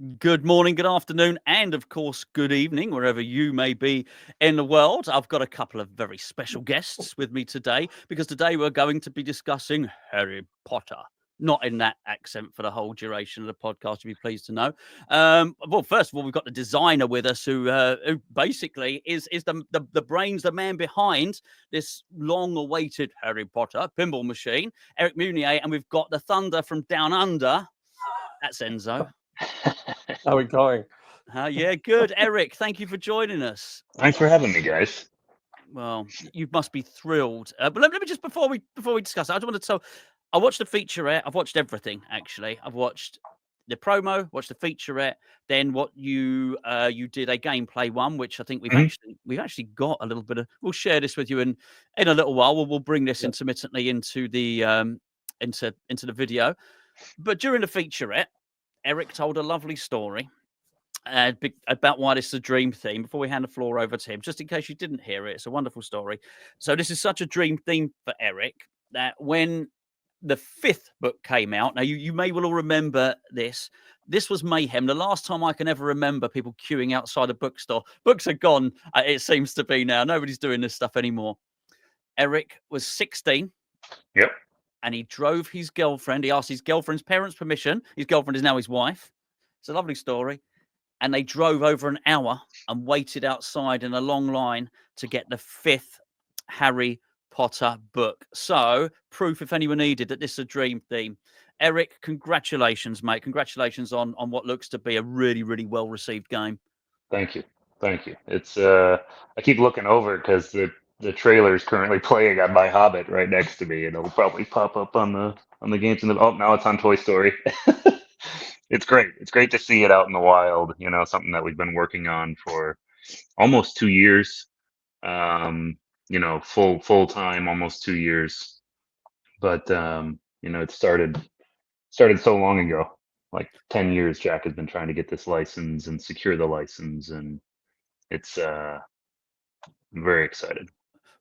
Good morning, good afternoon, and of course, good evening, wherever you may be in the world. I've got a couple of very special guests with me today because today we're going to be discussing Harry Potter. Not in that accent for the whole duration of the podcast, you'll be pleased to know. Well, first of all, we've got the designer with us who basically is the brains, the man behind this long-awaited Harry Potter pinball machine, Eric Meunier, and we've got the thunder from down under. That's Enzo. How are we going? Yeah, good. Eric, thank you for joining us. Thanks for having me, guys. Well, you must be thrilled. But let me just before we discuss, I just want to tell. I watched the featurette. I've watched everything actually. I've watched the promo, watched the featurette, then what you did a gameplay one, which I think we've actually got a little bit of. We'll share this with you in a little while. We'll bring this intermittently into the into the video. But during the featurette, Eric told a lovely story about why this is a dream theme. Before we hand the floor over to him, just in case you didn't hear it, it's a wonderful story. So this is such a dream theme for Eric that when the fifth book came out, now you may well all remember this. This was mayhem. The last time I can ever remember people queuing outside a bookstore. Books are gone, it seems to be now. Nobody's doing this stuff anymore. Eric was 16. Yep. And he drove his girlfriend. He asked his girlfriend's parents' permission. His girlfriend is now his wife. It's a lovely story. And they drove over an hour and waited outside in a long line to get the fifth Harry Potter book. So, proof, if anyone needed, that this is a dream theme. Eric, congratulations, mate. Congratulations on what looks to be a really, really well-received game. Thank you. It's I keep looking over because the trailer is currently playing on my Hobbit right next to me, and it'll probably pop up on the games. Now it's on Toy Story. It's great. It's great to see it out in the wild. You know, something that we've been working on for almost 2 years. You know, full time, almost 2 years. But you know, it started so long ago, like 10 years. Jack has been trying to get this license and secure the license, and it's I'm very excited.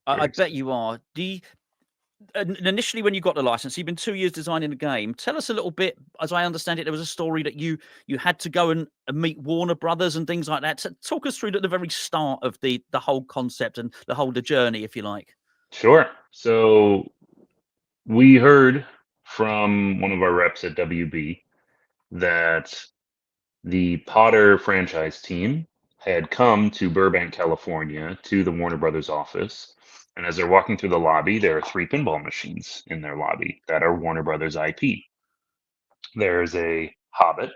I bet you are. Initially, when you got the license, you've been 2 years designing the game. Tell us a little bit. As I understand it, there was a story that you had to go and meet Warner Brothers and things like that. So talk us through the very start of the whole concept and the journey, if you like. Sure. So we heard from one of our reps at WB that the Potter franchise team had come to Burbank, California, to the Warner Brothers office. And as they're walking through the lobby, there are 3 pinball machines in their lobby that are Warner Brothers IP. There's a Hobbit.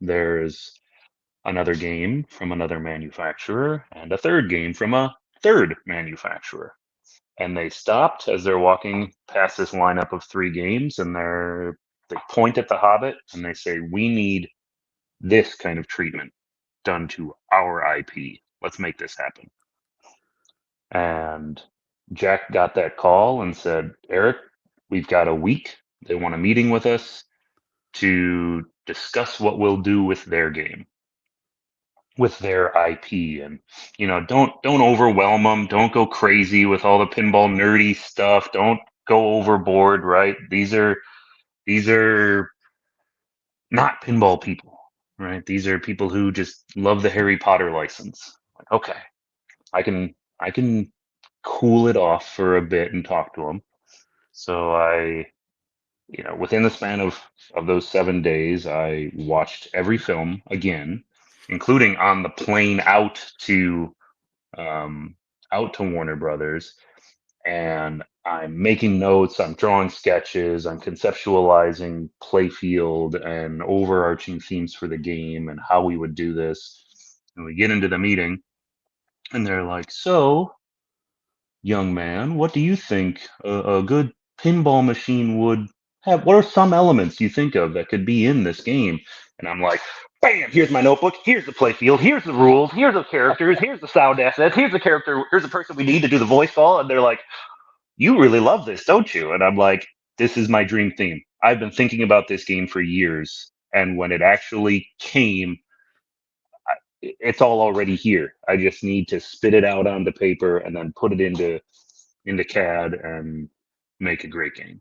There's another game from another manufacturer, and a third game from a third manufacturer. And they stopped as they're walking past this lineup of 3 games, and they point at the Hobbit and they say, "We need this kind of treatment done to our IP. Let's make this happen." And Jack got that call and said, "Eric, we've got a week. They want a meeting with us to discuss what we'll do with their game, with their IP. And, you know, don't overwhelm them. Don't go crazy with all the pinball nerdy stuff. Don't go overboard, right? These are not pinball people, right? These are people who just love the Harry Potter license." Like, okay, I can cool it off for a bit and talk to them. So within the span of those 7 days, I watched every film again, including on the plane out to Warner Brothers. And I'm making notes, I'm drawing sketches, I'm conceptualizing playfield and overarching themes for the game and how we would do this. And we get into the meeting, and they're like, "So, young man, what do you think a good pinball machine would have? What are some elements you think of that could be in this game?" And I'm like, bam, here's my notebook, here's the playfield, here's the rules, here's the characters, here's the sound assets, here's the character, here's the person we need to do the voice call. And they're like, "You really love this, don't you?" And I'm like, "This is my dream theme. I've been thinking about this game for years. And when it actually came, it's all already here. I just need to spit it out onto paper and then put it into CAD and make a great game."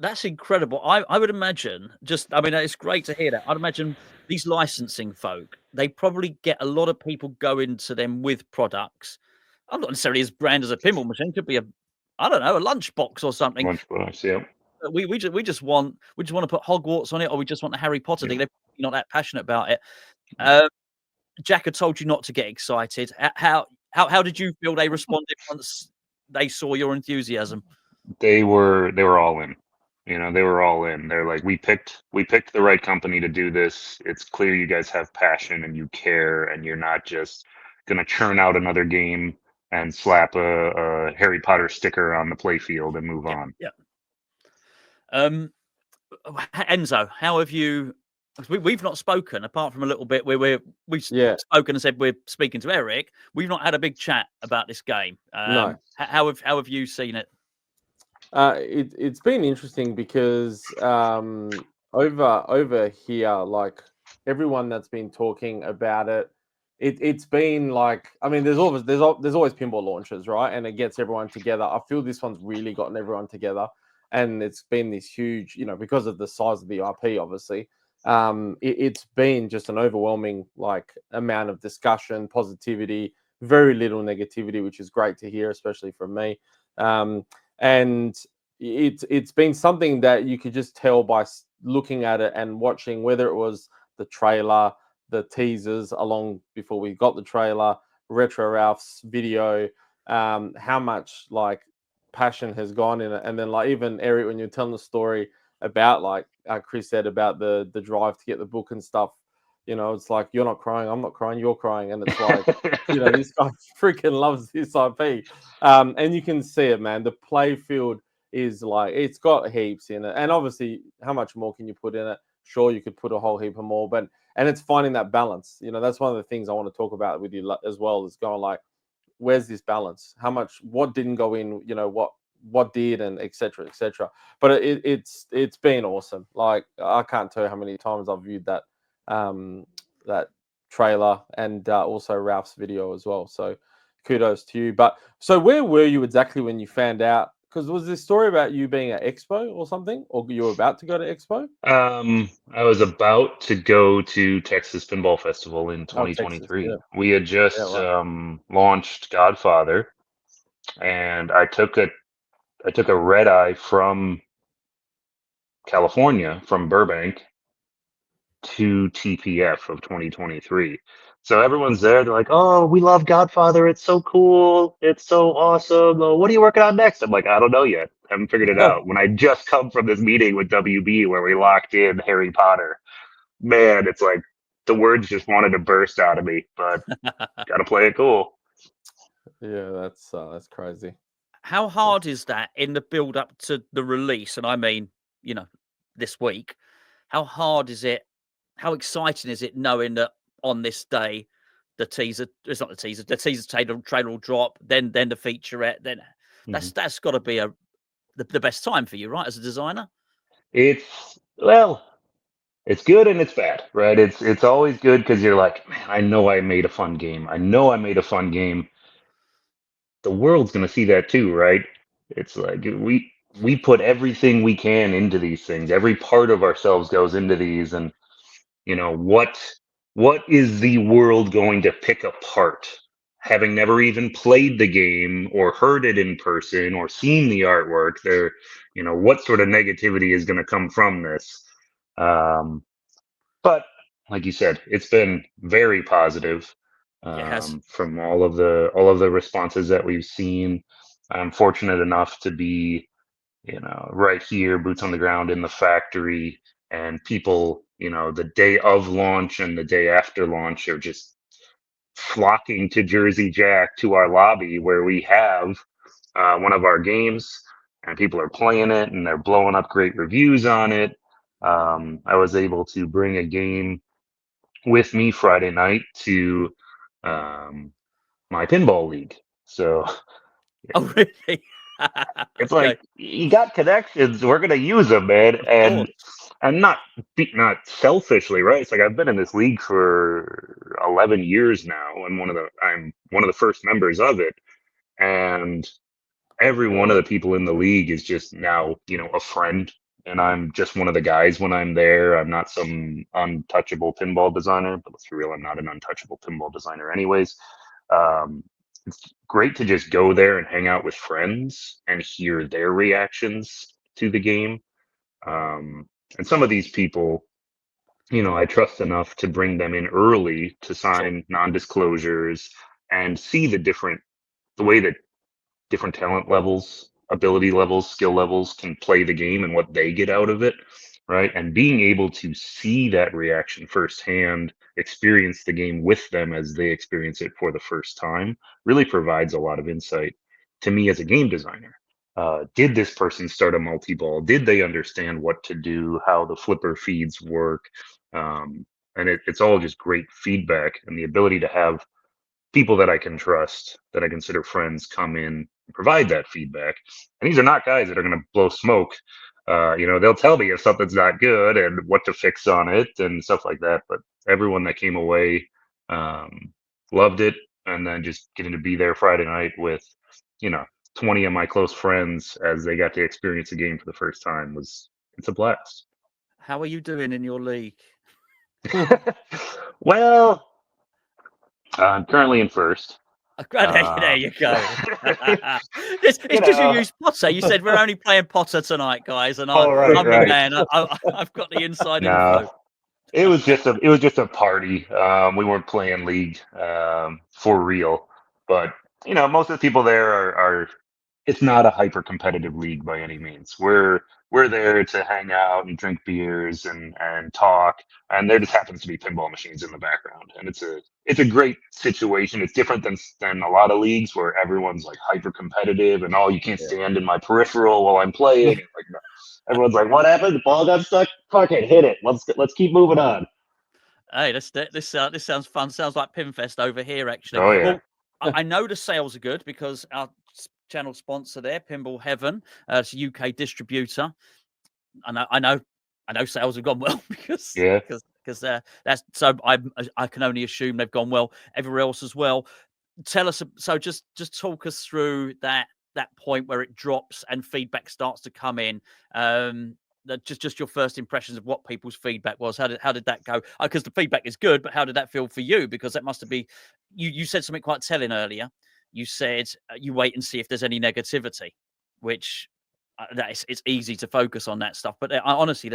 That's incredible. I would imagine I mean, it's great to hear that. I'd imagine these licensing folk, they probably get a lot of people going to them with products. I'm not necessarily as brand as a pinball machine. Could be I don't know, a lunchbox or something. Lunchbox, yeah. We just want to put Hogwarts on it, or we just want the Harry Potter thing. They're not that passionate about it. Jack had told you not to get excited. How did you feel they responded once they saw your enthusiasm? They were all in. You know, they were all in. They're like, we picked the right company to do this. It's clear you guys have passion and you care, and you're not just gonna churn out another game and slap a Harry Potter sticker on the playfield and move on. Yeah. Enzo, how have you? We've not spoken apart from a little bit where we've spoken and said we're speaking to Eric. We've not had a big chat about this game. No. How have you seen it? It's been interesting because over here, like everyone that's been talking about it's been like, I mean, there's always pinball launches, right? And it gets everyone together. I feel this one's really gotten everyone together, and it's been this huge, you know, because of the size of the IP, obviously. It's been just an overwhelming like amount of discussion, positivity, very little negativity, which is great to hear, especially from me. And it's been something that you could just tell by looking at it and watching, whether it was the trailer, the teasers along before we got the trailer, Retro Ralph's video, how much like passion has gone in it. And then like even Eric, when you're telling the story about like Chris said about the drive to get the book and stuff, you know, it's like, you're not crying, I'm not crying, you're crying. And it's like, you know, this guy freaking loves this IP. And you can see it, man. The playfield is like, it's got heaps in it. And obviously, how much more can you put in it? Sure, you could put a whole heap of more, and it's finding that balance. You know, that's one of the things I want to talk about with you as well, is going like, where's this balance? How much, what didn't go in, you know, what did, and etc. etc. But it's been awesome. Like, I can't tell you how many times I've viewed that that trailer and also Ralph's video as well. So kudos to you. But so where were you exactly when you found out? Because was this story about you being at Expo or something, or you were about to go to Expo? I was about to go to Texas Pinball Festival in 2023. Texas, We had just launched Godfather, and I took a red eye from California, from Burbank, to TPF of 2023. So everyone's there. They're like, "Oh, we love Godfather. It's so cool. It's so awesome. What are you working on next?" I'm like, "I don't know yet. Haven't figured it out." When I just come from this meeting with WB where we locked in Harry Potter, man, it's like the words just wanted to burst out of me. But gotta play it cool. Yeah, that's crazy. How hard is that in the build up to the release? And I mean, you know, this week, how hard is it? How exciting is it knowing that on this day, the teaser trailer will drop, then the featurette, then that's got to be the best time for you, right, as a designer? It's good and it's bad, right? It's always good because you're like, man, I know I made a fun game. The world's gonna see that too, right? It's like we put everything we can into these things. Every part of ourselves goes into these, and you know, what is the world going to pick apart? Having never even played the game or heard it in person or seen the artwork, you know, what sort of negativity is going to come from this? But like you said, it's been very positive from all of the responses that we've seen. I'm fortunate enough to be, you know, right here, boots on the ground in the factory, and people, you know, the day of launch and the day after launch are just flocking to Jersey Jack, to our lobby where we have one of our games, and people are playing it and they're blowing up great reviews on it. I was able to bring a game with me Friday night to my pinball league. So Oh, really? it's like, you got connections, we're gonna use them, man. And not selfishly, right? It's like, I've been in this league for 11 years now, and I'm one of the first members of it, and every one of the people in the league is just now, you know, a friend. and I'm just one of the guys when I'm there. I'm not some untouchable pinball designer, but let's be real, I'm not an untouchable pinball designer anyways. It's great to just go there and hang out with friends and hear their reactions to the game. And some of these people, I trust enough to bring them in early to sign non-disclosures and see the way that different talent levels, ability levels, skill levels can play the game and what they get out of it, right? And being able to see that reaction firsthand, experience the game with them as they experience it for the first time, really provides a lot of insight to me as a game designer. Did this person start a multi-ball? Did they understand what to do, how the flipper feeds work? And it's all just great feedback, and the ability to have people that I can trust, that I consider friends, come in and provide that feedback. And these are not guys that are going to blow smoke. They'll tell me if something's not good and what to fix on it and stuff like that. But everyone that came away loved it. And then just getting to be there Friday night with, 20 of my close friends as they got to experience the game for the first time it's a blast. How are you doing in your league? Well, I'm currently in first. There you go. It's because you use Potter. You said we're only playing Potter tonight, guys, and I'm your man. I've got the inside info. It was just a party. We weren't playing league for real, but most of the people there are. It's not a hyper competitive league by any means. We're there to hang out and drink beers and talk, and there just happens to be pinball machines in the background, and it's a great situation. It's different than a lot of leagues where everyone's like hyper competitive and you can't stand in my peripheral while I'm playing. Like, no. Everyone's like, what happened? The ball got stuck? Fuck it, hit it. Let's keep moving on. Hey, this sounds fun. Sounds like Pinfest over here, actually. Oh yeah. Well, I know the sales are good because our channel sponsor there, Pinball Heaven, it's a UK distributor. I know sales have gone well because that's so. I can only assume they've gone well everywhere else as well. Tell us, so just talk us through that point where it drops and feedback starts to come in. Just your first impressions of what people's feedback was. How did that go? Because the feedback is good, but how did that feel for you? Because that must have been you said something quite telling earlier. You said you wait and see if there's any negativity, which it's easy to focus on that stuff. But honestly,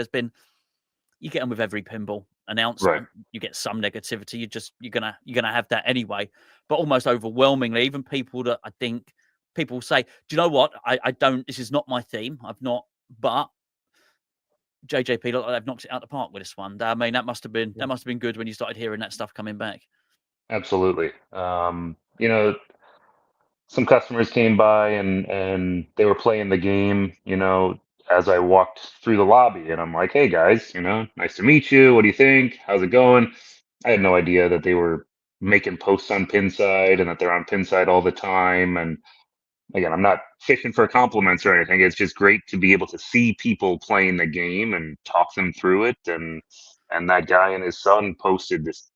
you get on with every pinball announcement, right. You get some negativity. You're gonna have that anyway. But almost overwhelmingly, even people that I think people say, do you know what? I don't. This is not my theme. I've not. But JJP, look like they've knocked it out of the park with this one. I mean, that must have been good when you started hearing that stuff coming back. Absolutely. Some customers came by and they were playing the game, as I walked through the lobby, and I'm like, hey guys, nice to meet you. What do you think? How's it going? I had no idea that they were making posts on Pinside and that they're on Pinside all the time. And again, I'm not fishing for compliments or anything. It's just great to be able to see people playing the game and talk them through it. And that guy and his son posted this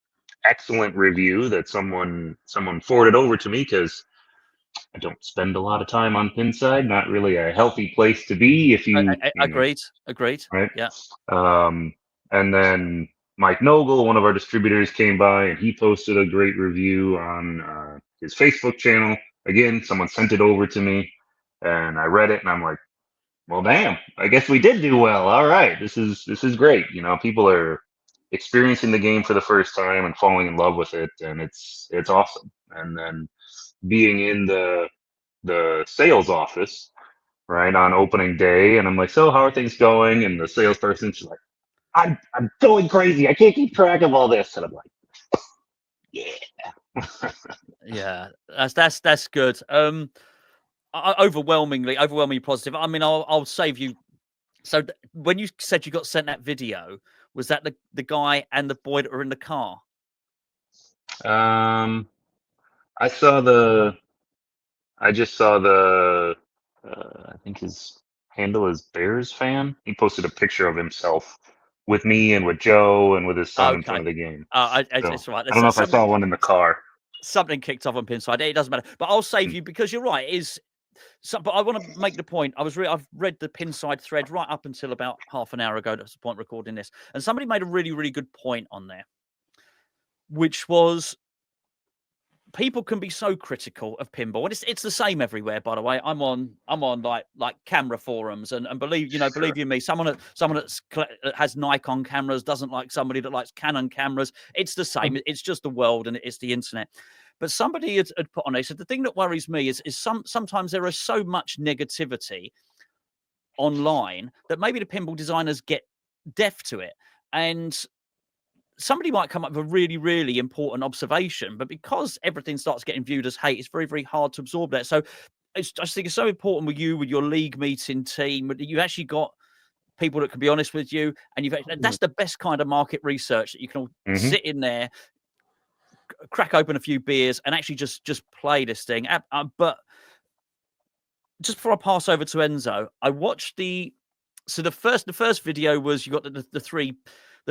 excellent review that someone forwarded over to me because I don't spend a lot of time on Pinside. Not really a healthy place to be. If you agreed, right? Yeah. And then Mike Nogle, one of our distributors, came by and he posted a great review on his Facebook channel. Again, someone sent it over to me, and I read it, and I'm like, well, damn, I guess we did do well. All right, this is great. People are experiencing the game for the first time and falling in love with it, and it's awesome. And then being in the sales office, right, on opening day, and I'm like, so how are things going? And the salesperson's like, I'm going crazy. I can't keep track of all this. And I'm like, yeah. Yeah, that's good. Overwhelmingly positive. I mean, I'll save you. So when you said you got sent that video, was that the guy and the boy that were in the car? I just saw the I think his handle is Bears fan. He posted a picture of himself with me and with Joe and with his son in front of the game. It's right. I don't know if I saw one in the car. Something kicked off on Pinside. It doesn't matter. But I'll save you because you're right. but I want to make the point. I've read the Pinside thread right up until about half an hour ago. That's the point recording this, and somebody made a really, really good point on there, which was people can be so critical of pinball, and it's the same everywhere. By the way, I'm on like camera forums, and believe you me, someone that has Nikon cameras doesn't like somebody that likes Canon cameras. It's the same. It's just the world, and it's the internet. But somebody had put on there, said the thing that worries me is sometimes there is so much negativity online that maybe the pinball designers get deaf to it, and somebody might come up with a really, really important observation, but because everything starts getting viewed as hate, it's very, very hard to absorb that. So I just think it's so important with your league meeting team, that you actually got people that can be honest with you, and that's the best kind of market research, that you can all sit in there, crack open a few beers, and actually just play this thing. But just before I pass over to Enzo, I watched the first video was, you got the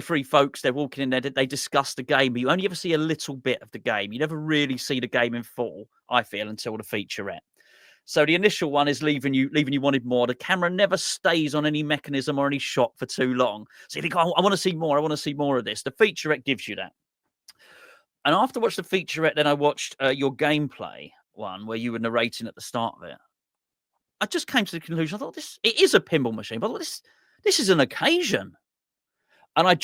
three folks, they're walking in there, they discuss the game, but you only ever see a little bit of the game. You never really see the game in full, I feel, until the featurette. So the initial one is leaving you wanted more. The camera never stays on any mechanism or any shot for too long. So you think, oh, I want to see more. I want to see more of this. The featurette gives you that. And after watching the featurette, then I watched your gameplay one where you were narrating at the start of it. I just came to the conclusion, I thought it is a pinball machine, but this is an occasion. And I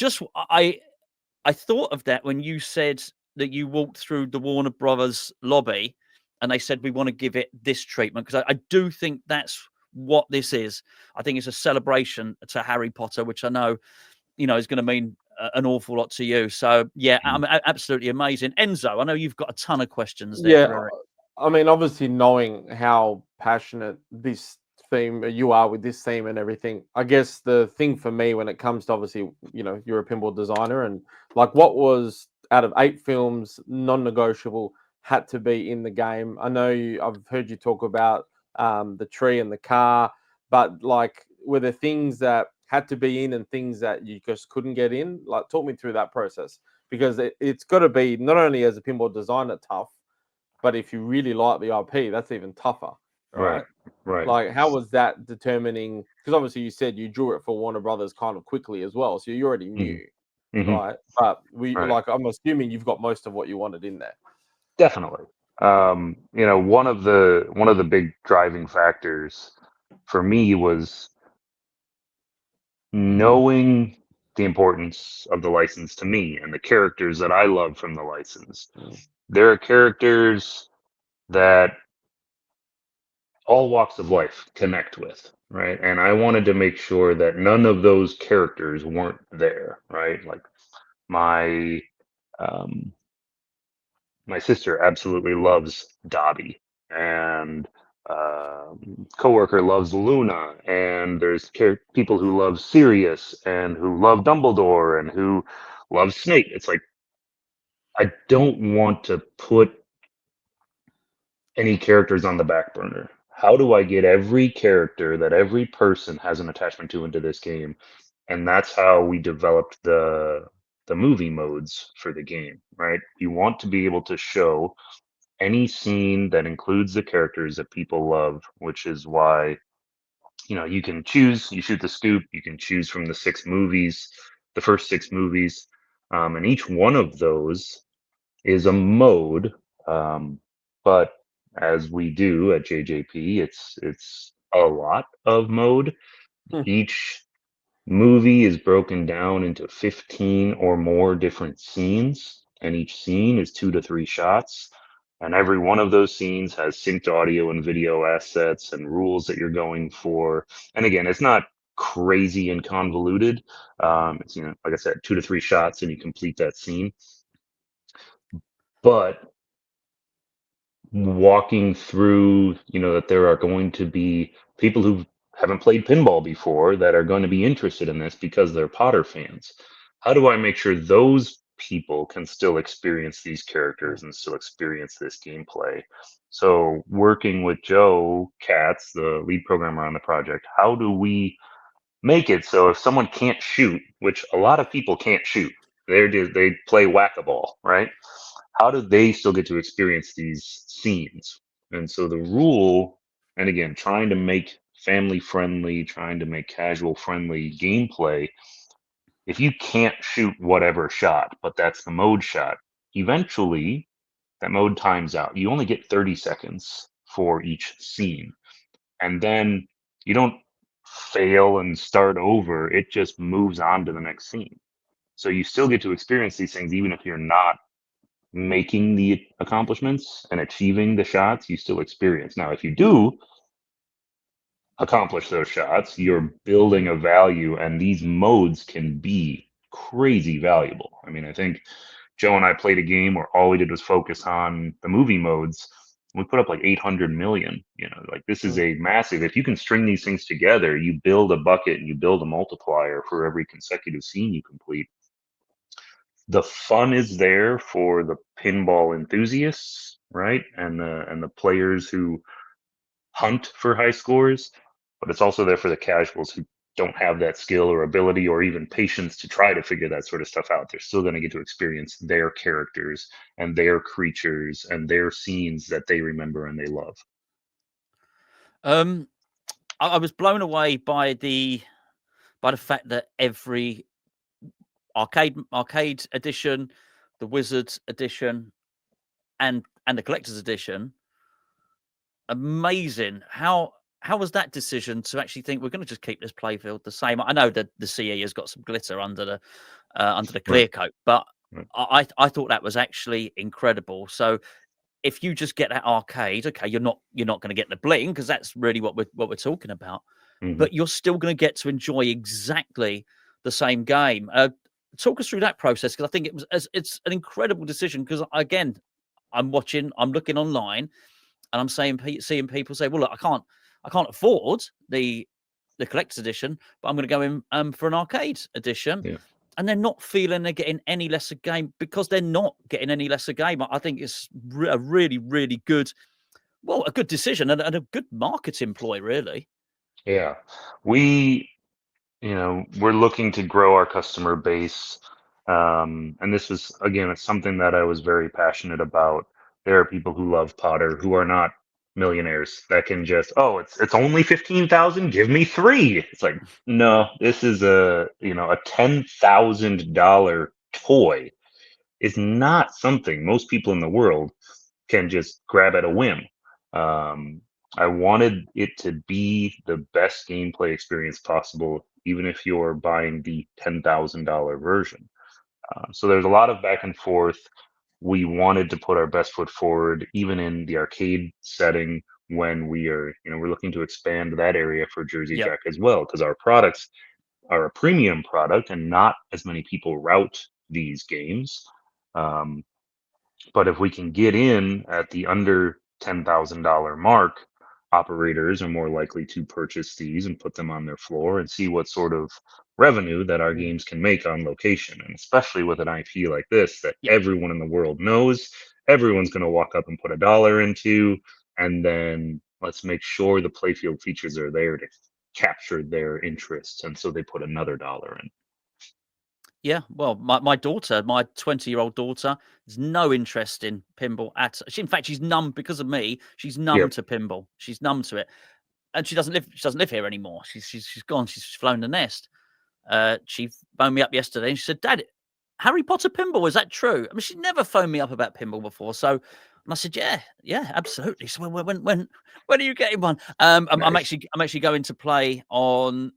thought of that when you said that you walked through the Warner Brothers lobby and they said, we want to give it this treatment, because I do think that's what this is. I think it's a celebration to Harry Potter, which I know, is going to mean an awful lot to you. So, yeah, absolutely amazing. Enzo, I know you've got a ton of questions there. Yeah, I mean, obviously knowing how passionate this theme you are with this theme and everything, I guess the thing for me when it comes to, obviously, you're a pinball designer, and like, what was out of 8 films non-negotiable had to be in the game? I know I've heard you talk about the tree and the car, but like, were there things that had to be in and things that you just couldn't get in? Like, talk me through that process, because it's got to be, not only as a pinball designer, tough, but if you really like the IP, that's even tougher. Right. Like, how was that determining? Because obviously you said you drew it for Warner Brothers kind of quickly as well, so you already knew, right? But like, I'm assuming you've got most of what you wanted in there. Definitely. One of the big driving factors for me was knowing the importance of the license to me and the characters that I love from the license. There are characters that all walks of life connect with, right? And I wanted to make sure that none of those characters weren't there, right? Like my sister absolutely loves Dobby, and coworker loves Luna, and there's people who love Sirius and who love Dumbledore and who love Snape. It's like, I don't want to put any characters on the back burner. How do I get every character that every person has an attachment to into this game? And that's how we developed the movie modes for the game, right? You want to be able to show any scene that includes the characters that people love, which is why, you can choose, you shoot the scoop, you can choose from the first 6 movies, and each one of those is a mode, but as we do at JJP, it's a lot of mode. Each movie is broken down into 15 or more different scenes, and each scene is 2 to 3 shots. And every one of those scenes has synced audio and video assets and rules that you're going for. And again, it's not crazy and convoluted. It's, like I said, 2 to 3 shots and you complete that scene. But walking through, that there are going to be people who haven't played pinball before that are going to be interested in this because they're Potter fans. How do I make sure those people can still experience these characters and still experience this gameplay? So working with Joe Katz, the lead programmer on the project, how do we make it so if someone can't shoot, which a lot of people can't shoot, they play whack-a-ball, right? How do they still get to experience these scenes? And so the rule And again, trying to make family friendly, trying to make casual friendly gameplay. If you can't shoot whatever shot, but that's the mode shot, eventually that mode times out. You only get 30 seconds for each scene. And then you don't fail and start over. It just moves on to the next scene. So you still get to experience these things even if you're not making the accomplishments and achieving the shots, you still experience. Now, if you do accomplish those shots, you're building a value, and these modes can be crazy valuable. I mean, I think Joe and I played a game where all we did was focus on the movie modes. We put up like 800 million. Like this is a massive. If you can string these things together, you build a bucket and you build a multiplier for every consecutive scene you complete. The fun is there for the pinball enthusiasts, right? And the players who hunt for high scores, but it's also there for the casuals who don't have that skill or ability or even patience to try to figure that sort of stuff out. They're still going to get to experience their characters and their creatures and their scenes that they remember and they love. I was blown away by the fact that every arcade edition, the Wizards edition, and the collector's edition, amazing. How was that decision to actually think we're going to just keep this playfield the same? I know that the CE has got some glitter under the clear coat, but I thought that was actually incredible. So if you just get that arcade, okay, you're not going to get the bling because that's really what we're talking about. Mm-hmm. But you're still going to get to enjoy exactly the same game. Talk us through that process, because I think it's an incredible decision. Because again, I'm looking online, and I'm seeing people say, "Well, look, I can't afford the collector's edition, but I'm going to go in for an arcade edition." Yeah. And they're not feeling they're getting any lesser game because they're not getting any lesser game. I think it's a really, really good, a good decision and a good marketing ploy, really. Yeah, we're looking to grow our customer base. And this is, again, it's something that I was very passionate about. There are people who love Potter who are not millionaires that can just, it's only 15,000, give me 3. It's like, no, this is a $10,000 toy is not something most people in the world can just grab at a whim. I wanted it to be the best gameplay experience possible, even if you're buying the $10,000 version. So there's a lot of back and forth. We wanted to put our best foot forward, even in the arcade setting, when we're looking to expand that area for Jersey Jack as well, because our products are a premium product and not as many people route these games. But if we can get in at the under $10,000 mark, operators are more likely to purchase these and put them on their floor and see what sort of revenue that our games can make on location. And especially with an IP like this that everyone in the world knows, everyone's going to walk up and put $1 into, and then let's make sure the playfield features are there to capture their interests, and so they put another $1 in. Yeah, well, my daughter, my 20-year-old daughter, has no interest in pinball at. In fact, she's numb because of me. She's numb to pinball. She's numb to it, and she doesn't live here anymore. She's gone. She's flown the nest. She phoned me up yesterday and she said, "Dad, Harry Potter pinball, is that true?" I mean, she'd never phoned me up about pinball before. So, and I said, "Yeah, absolutely." So when are you getting one? Nice. I'm actually going to play on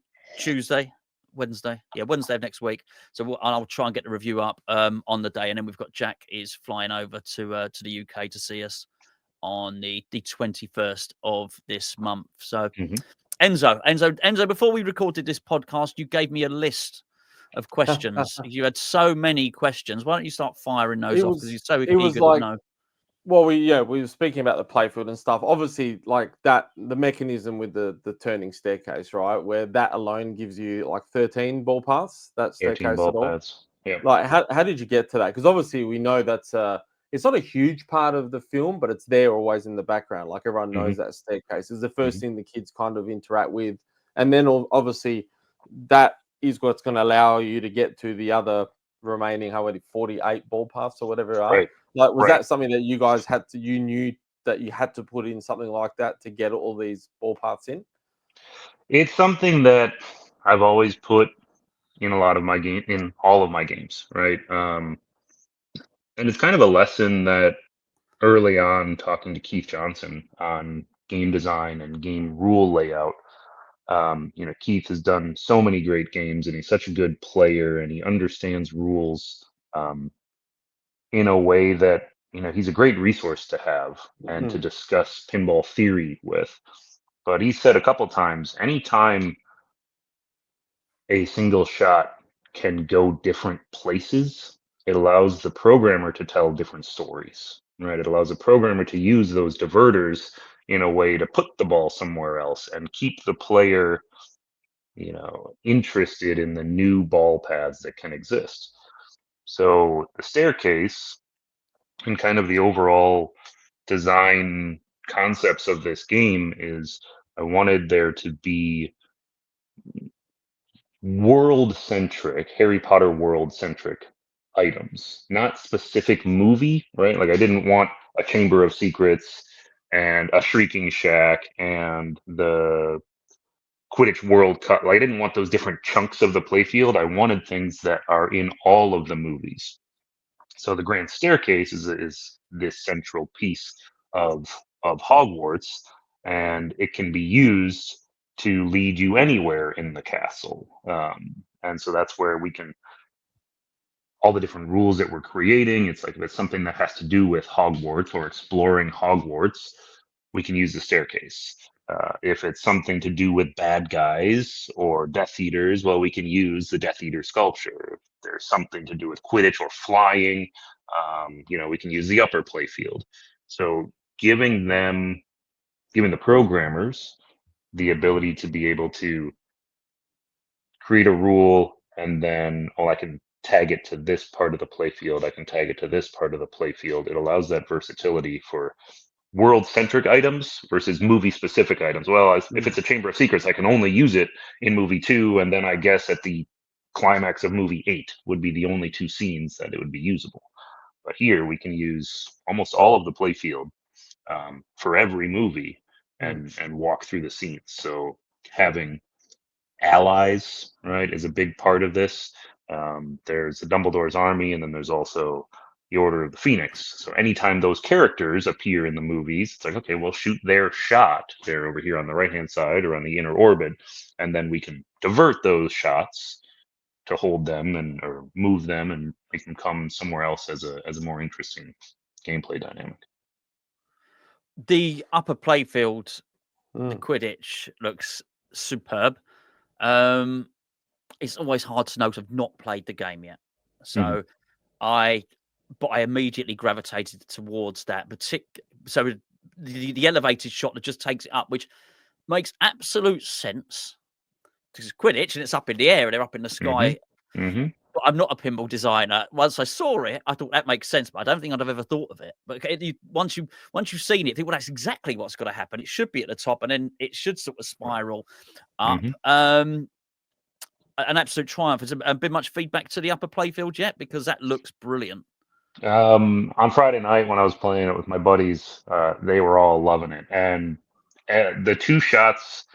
Wednesday of next week. So I'll try and get the review up on the day, and then we've got Jack is flying over to the UK to see us on the 21st of this month. So Enzo, before we recorded this podcast, you gave me a list of questions. You had so many questions. Why don't you start firing those off? Because you're so eager to know. Well, we were speaking about the playfield and stuff. Obviously, like that, the mechanism with the turning staircase, right? Where that alone gives you like 13 ball paths. That staircase ball at all. paths. Yeah. Like, how did you get to that? Because obviously we know that's it's not a huge part of the film, but it's there always in the background. Like everyone knows that staircase is the first thing the kids kind of interact with, and then obviously that is what's going to allow you to get to the other remaining 48 ball paths or whatever. Right. Like, was that something that you guys you knew that you had to put in something like that to get all these ball paths in? It's something that I've always put in a lot of my in all of my games, right? And it's kind of a lesson that early on, talking to Keith Johnson on game design and game rule layout. Keith has done so many great games, and he's such a good player, and he understands rules in a way that he's a great resource to have and to discuss pinball theory with. But he said a couple times, anytime a single shot can go different places, it allows the programmer to tell different stories, right? It allows the programmer to use those diverters in a way to put the ball somewhere else and keep the player, interested in the new ball paths that can exist. So the staircase and kind of the overall design concepts of this game is I wanted there to be world-centric, Harry Potter world-centric items, not specific movie, right? Like I didn't want a Chamber of Secrets and a Shrieking Shack and the Quidditch World Cup. Like I didn't want those different chunks of the playfield. I wanted things that are in all of the movies. So the Grand Staircase is this central piece of Hogwarts, and it can be used to lead you anywhere in the castle. And so that's where we can, all the different rules that we're creating, it's like if it's something that has to do with Hogwarts or exploring Hogwarts, we can use the staircase. If it's something to do with bad guys or Death Eaters, well, we can use the Death Eater sculpture. If there's something to do with Quidditch or flying, we can use the Upper Playfield. So giving the programmers the ability to be able to create a rule and then, I can tag it to this part of the playfield. I can tag it to this part of the playfield. It allows that versatility for world-centric items versus movie-specific items. Well, if it's a Chamber of Secrets, I can only use it in movie 2, and then I guess at the climax of movie 8 would be the only 2 scenes that it would be usable. But here we can use almost all of the playfield for every movie and walk through the scenes. So having allies, right, is a big part of this. There's the Dumbledore's army, and then there's also the Order of the Phoenix. So anytime those characters appear in the movies, it's like, okay, we'll shoot their shot. They're over here on the right-hand side or on the inner orbit, and then we can divert those shots to hold them or move them and make them come somewhere else as a more interesting gameplay dynamic. The Upper Playfield, the Quidditch looks superb. It's always hard to know 'cause I've not played the game yet. So I immediately gravitated towards that. So the elevated shot that just takes it up, which makes absolute sense because it's Quidditch and it's up in the air and they're up in the sky. But I'm not a pinball designer. Once I saw it, I thought that makes sense, but I don't think I'd have ever thought of it. But once you've seen it, you think, well, that's exactly what's going to happen. It should be at the top, and then it should sort of spiral up. An absolute triumph. Has there been much feedback to the Upper Playfield yet? Because that looks brilliant. On Friday night when I was playing it with my buddies, they were all loving it. And the 2 shots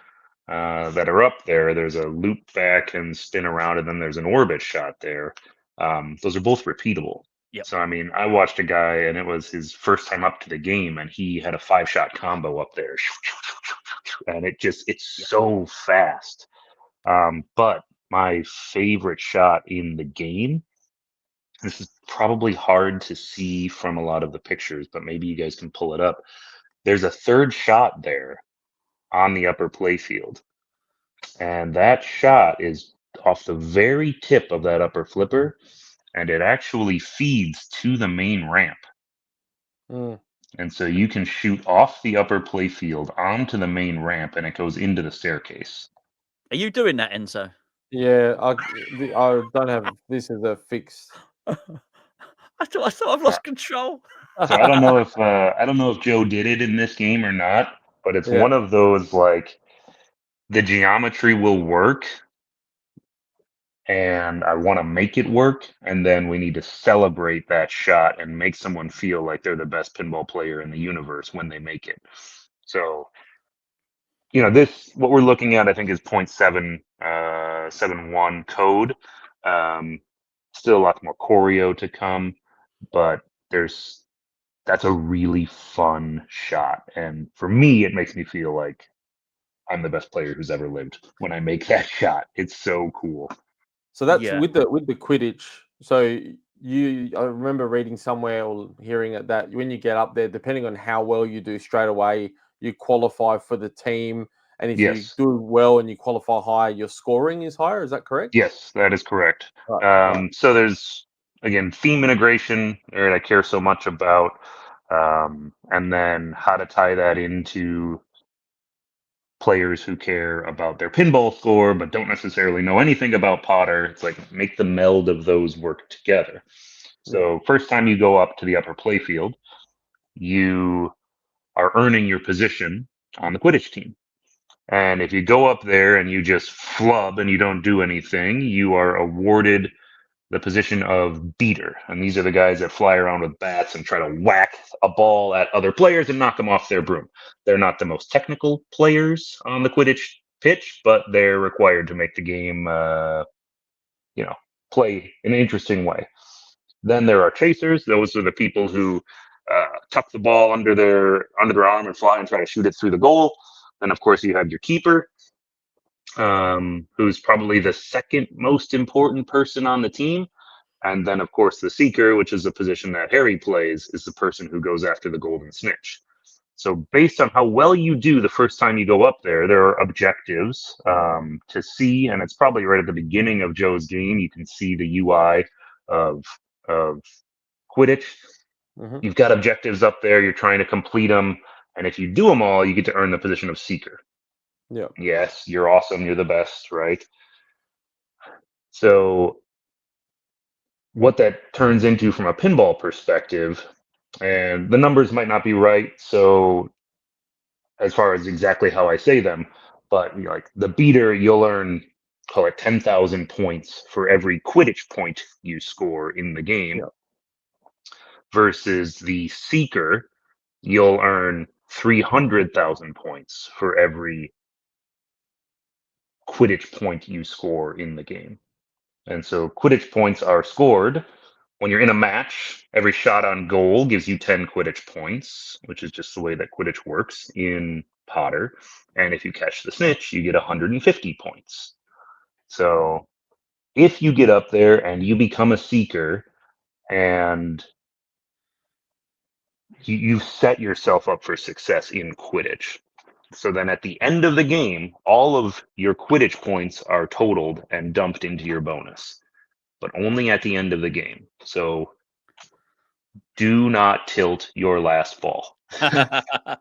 that are up there, there's a loop back and spin around, and then there's an orbit shot there. Those are both repeatable. Yep. So, I mean, I watched a guy, and it was his first time up to the game, and he had a 5-shot combo up there. And it's so fast. But my favorite shot in the game, this is probably hard to see from a lot of the pictures, but maybe you guys can pull it up. There's a 3rd shot there on the Upper Playfield. And that shot is off the very tip of that upper flipper, and it actually feeds to the main ramp. And so you can shoot off the Upper Playfield onto the main ramp, and it goes into the staircase. Are you doing that, Enzo? Yeah, I don't have this as a fix. I thought I've lost control. So I don't know if Joe did it in this game or not, but it's one of those, like, the geometry will work, and I want to make it work. And then we need to celebrate that shot and make someone feel like they're the best pinball player in the universe when they make it. So, what we're looking at, I think, is 0.771 code. Still a lot more choreo to come, but that's a really fun shot. And for me, it makes me feel like I'm the best player who's ever lived when I make that shot. It's so cool. So that's Yeah. with the Quidditch. So I remember reading somewhere or hearing that when you get up there, depending on how well you do straight away, you qualify for the team. And if you Yes. do well and you qualify higher, your scoring is higher. Is that correct? Yes, that is correct. Right. So there's, again, theme integration that I care so much about, and then how to tie that into players who care about their pinball score but don't necessarily know anything about Potter. It's like make the meld of those work together. So first time you go up to the upper playfield, you are earning your position on the Quidditch team. And if you go up there and you just flub and you don't do anything, you are awarded the position of beater. And these are the guys that fly around with bats and try to whack a ball at other players and knock them off their broom. They're not the most technical players on the Quidditch pitch, but they're required to make the game, play in an interesting way. Then there are chasers. Those are the people who tuck the ball under their arm and fly and try to shoot it through the goal. Then, of course, you have your keeper, who's probably the second most important person on the team. And then, of course, the seeker, which is the position that Harry plays, is the person who goes after the golden snitch. So based on how well you do the first time you go up there, there are objectives to see, and it's probably right at the beginning of Joe's game. You can see the UI of Quidditch. Mm-hmm. You've got objectives up there. You're trying to complete them, and if you do them all, you get to earn the position of seeker. Yeah. Yes, you're awesome. You're the best, right? So what that turns into from a pinball perspective, and the numbers might not be right, so as far as exactly how I say them, but like the beater, you'll earn, call it 10,000 points for every Quidditch point you score in the game, Yeah. versus the seeker, you'll earn 300,000 points for every Quidditch point you score in the game. And so Quidditch points are scored when you're in a match. Every shot on goal gives you 10 Quidditch points, which is just the way that Quidditch works in Potter. And if you catch the snitch, you get 150 points. So if you get up there and you become a seeker and you've set yourself up for success in Quidditch. So then at the end of the game, all of your Quidditch points are totaled and dumped into your bonus, but only at the end of the game. So do not tilt your last ball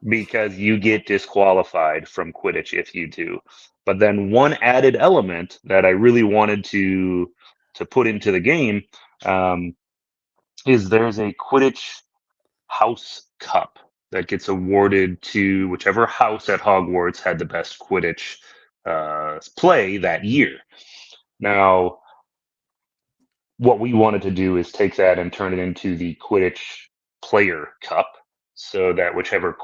because you get disqualified from Quidditch if you do. But then one added element that I really wanted to put into the game is there's a Quidditch House Cup that gets awarded to whichever house at Hogwarts had the best Quidditch play that year. Now, what we wanted to do is take that and turn it into the Quidditch Player Cup, so that whichever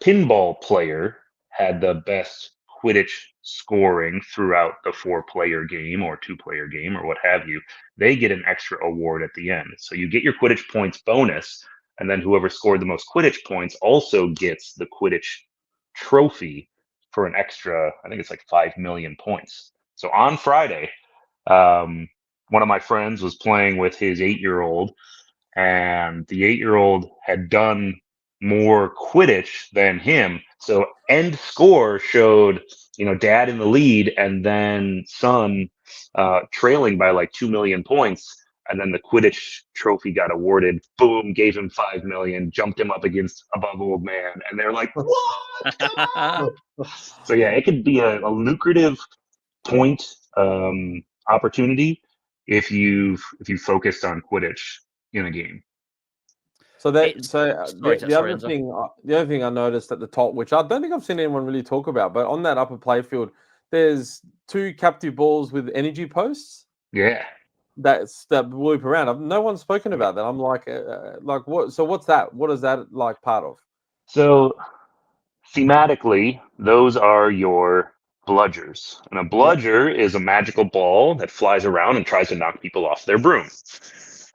pinball player had the best Quidditch scoring throughout the 4-player game or 2-player game or what have you, they get an extra award at the end. So you get your Quidditch points bonus, and then whoever scored the most Quidditch points also gets the Quidditch trophy for an extra, I think it's like 5 million points. So on Friday, one of my friends was playing with his 8-year-old, and the 8-year-old had done more Quidditch than him. So end score showed, dad in the lead and then son trailing by like 2 million points. And then the Quidditch trophy got awarded. Boom, gave him 5 million, jumped him up above old man. And they're like, what? Come on. So yeah, it could be a lucrative point opportunity if you've focused on Quidditch in a game. So the other thing I noticed at the top, which I don't think I've seen anyone really talk about, but on that upper playfield, there's 2 captive balls with energy posts Yeah. that loop around. No one's spoken about that. I'm like what? So what's that? What is that like part of? So thematically, those are your bludgers. And a bludger is a magical ball that flies around and tries to knock people off their broom.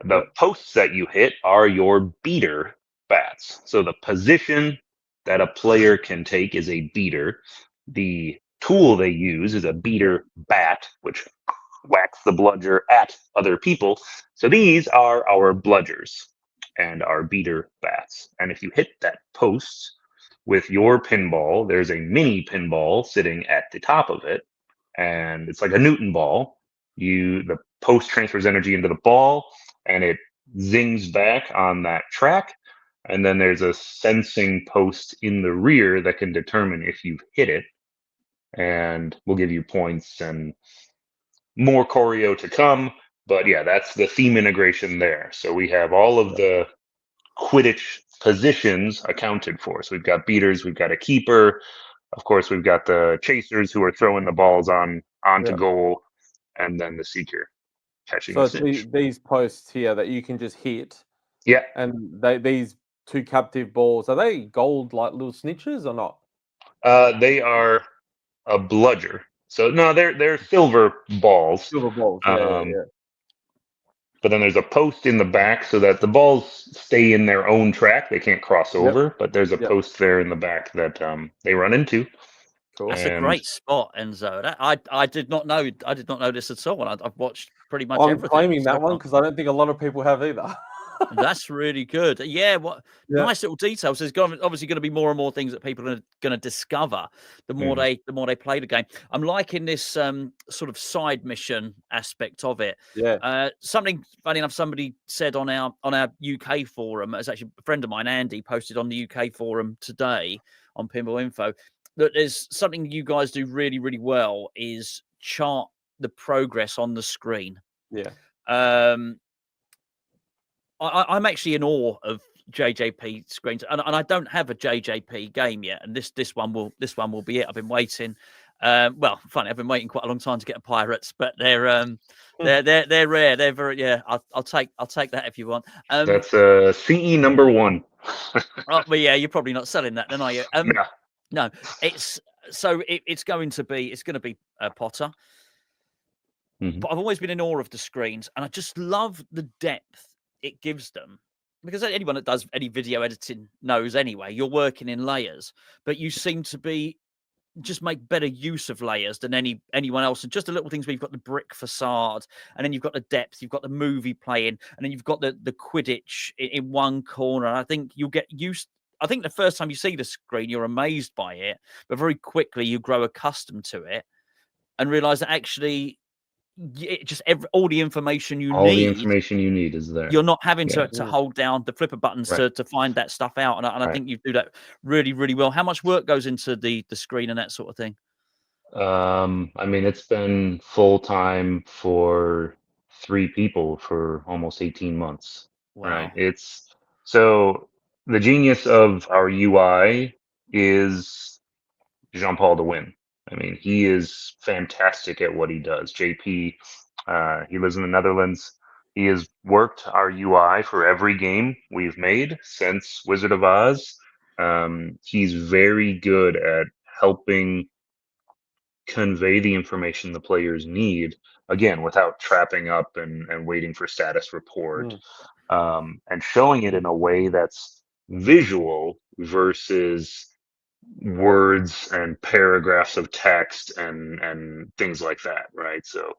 The posts that you hit are your beater bats. So the position that a player can take is a beater. The tool they use is a beater bat, which whacks the bludger at other people. So these are our bludgers and our beater bats. And if you hit that post with your pinball, there's a mini pinball sitting at the top of it, and it's like a Newton ball. The post transfers energy into the ball, and it zings back on that track. And then there's a sensing post in the rear that can determine if you've hit it, and will give you points and more choreo to come. But yeah, that's the theme integration there. So we have all of the Quidditch positions accounted for. So we've got beaters, we've got a keeper, of course we've got the chasers who are throwing the balls onto goal, and then the seeker catching the cinch. These posts here that you can just hit. Yeah. And these 2 captive balls, are they gold like little snitches or not? They are a bludger. So no, they're silver balls. Silver balls. Yeah. But then there's a post in the back so that the balls stay in their own track. They can't cross over, but there's a post there in the back that they run into. Cool. That's a great spot, Enzo. I did not know. I did not know this at all. And I've watched pretty much everything. I'm claiming that one because I don't think a lot of people have either. That's really good. Yeah, nice little details. There's obviously going to be more and more things that people are going to discover the more they play the game. I'm liking this sort of side mission aspect of it. Yeah. Something funny enough, somebody said on our UK forum, as actually a friend of mine, Andy, posted on the UK forum today on Pinball Info, that there's something you guys do really, really well is chart the progress on the screen. Yeah. I'm actually in awe of JJP screens, and I don't have a JJP game yet, and this one will be it. I've been waiting. Well, funny, I've been waiting quite a long time to get a Pirates, but they're rare. They're very I'll take that if you want. That's CE number 1. But yeah, you're probably not selling that, then, are you? No, it's going to be Potter. Mm-hmm. But I've always been in awe of the screens, and I just love the depth it gives them, because anyone that does any video editing knows anyway, you're working in layers, but you seem to be just make better use of layers than anyone else. And just the little things where you've got the brick facade, and then you've got the depth, you've got the movie playing, and then you've got the Quidditch in one corner. And I think you'll get used. I think the first time you see the screen, you're amazed by it, but very quickly you grow accustomed to it and realize that actually all the information you need is there. You're not having to hold down the flipper buttons to find that stuff out. And I think you do that really, really well. How much work goes into the screen and that sort of thing? I mean, it's been full time for 3 people for almost 18 months. Wow. Right. So the genius of our UI is Jean-Paul de Win. I mean, he is fantastic at what he does. JP, he lives in the Netherlands. He has worked our UI for every game we've made since Wizard of Oz. He's very good at helping convey the information the players need, again, without trapping up and waiting for status report, and showing it in a way that's visual versus words and paragraphs of text and things like that, right? So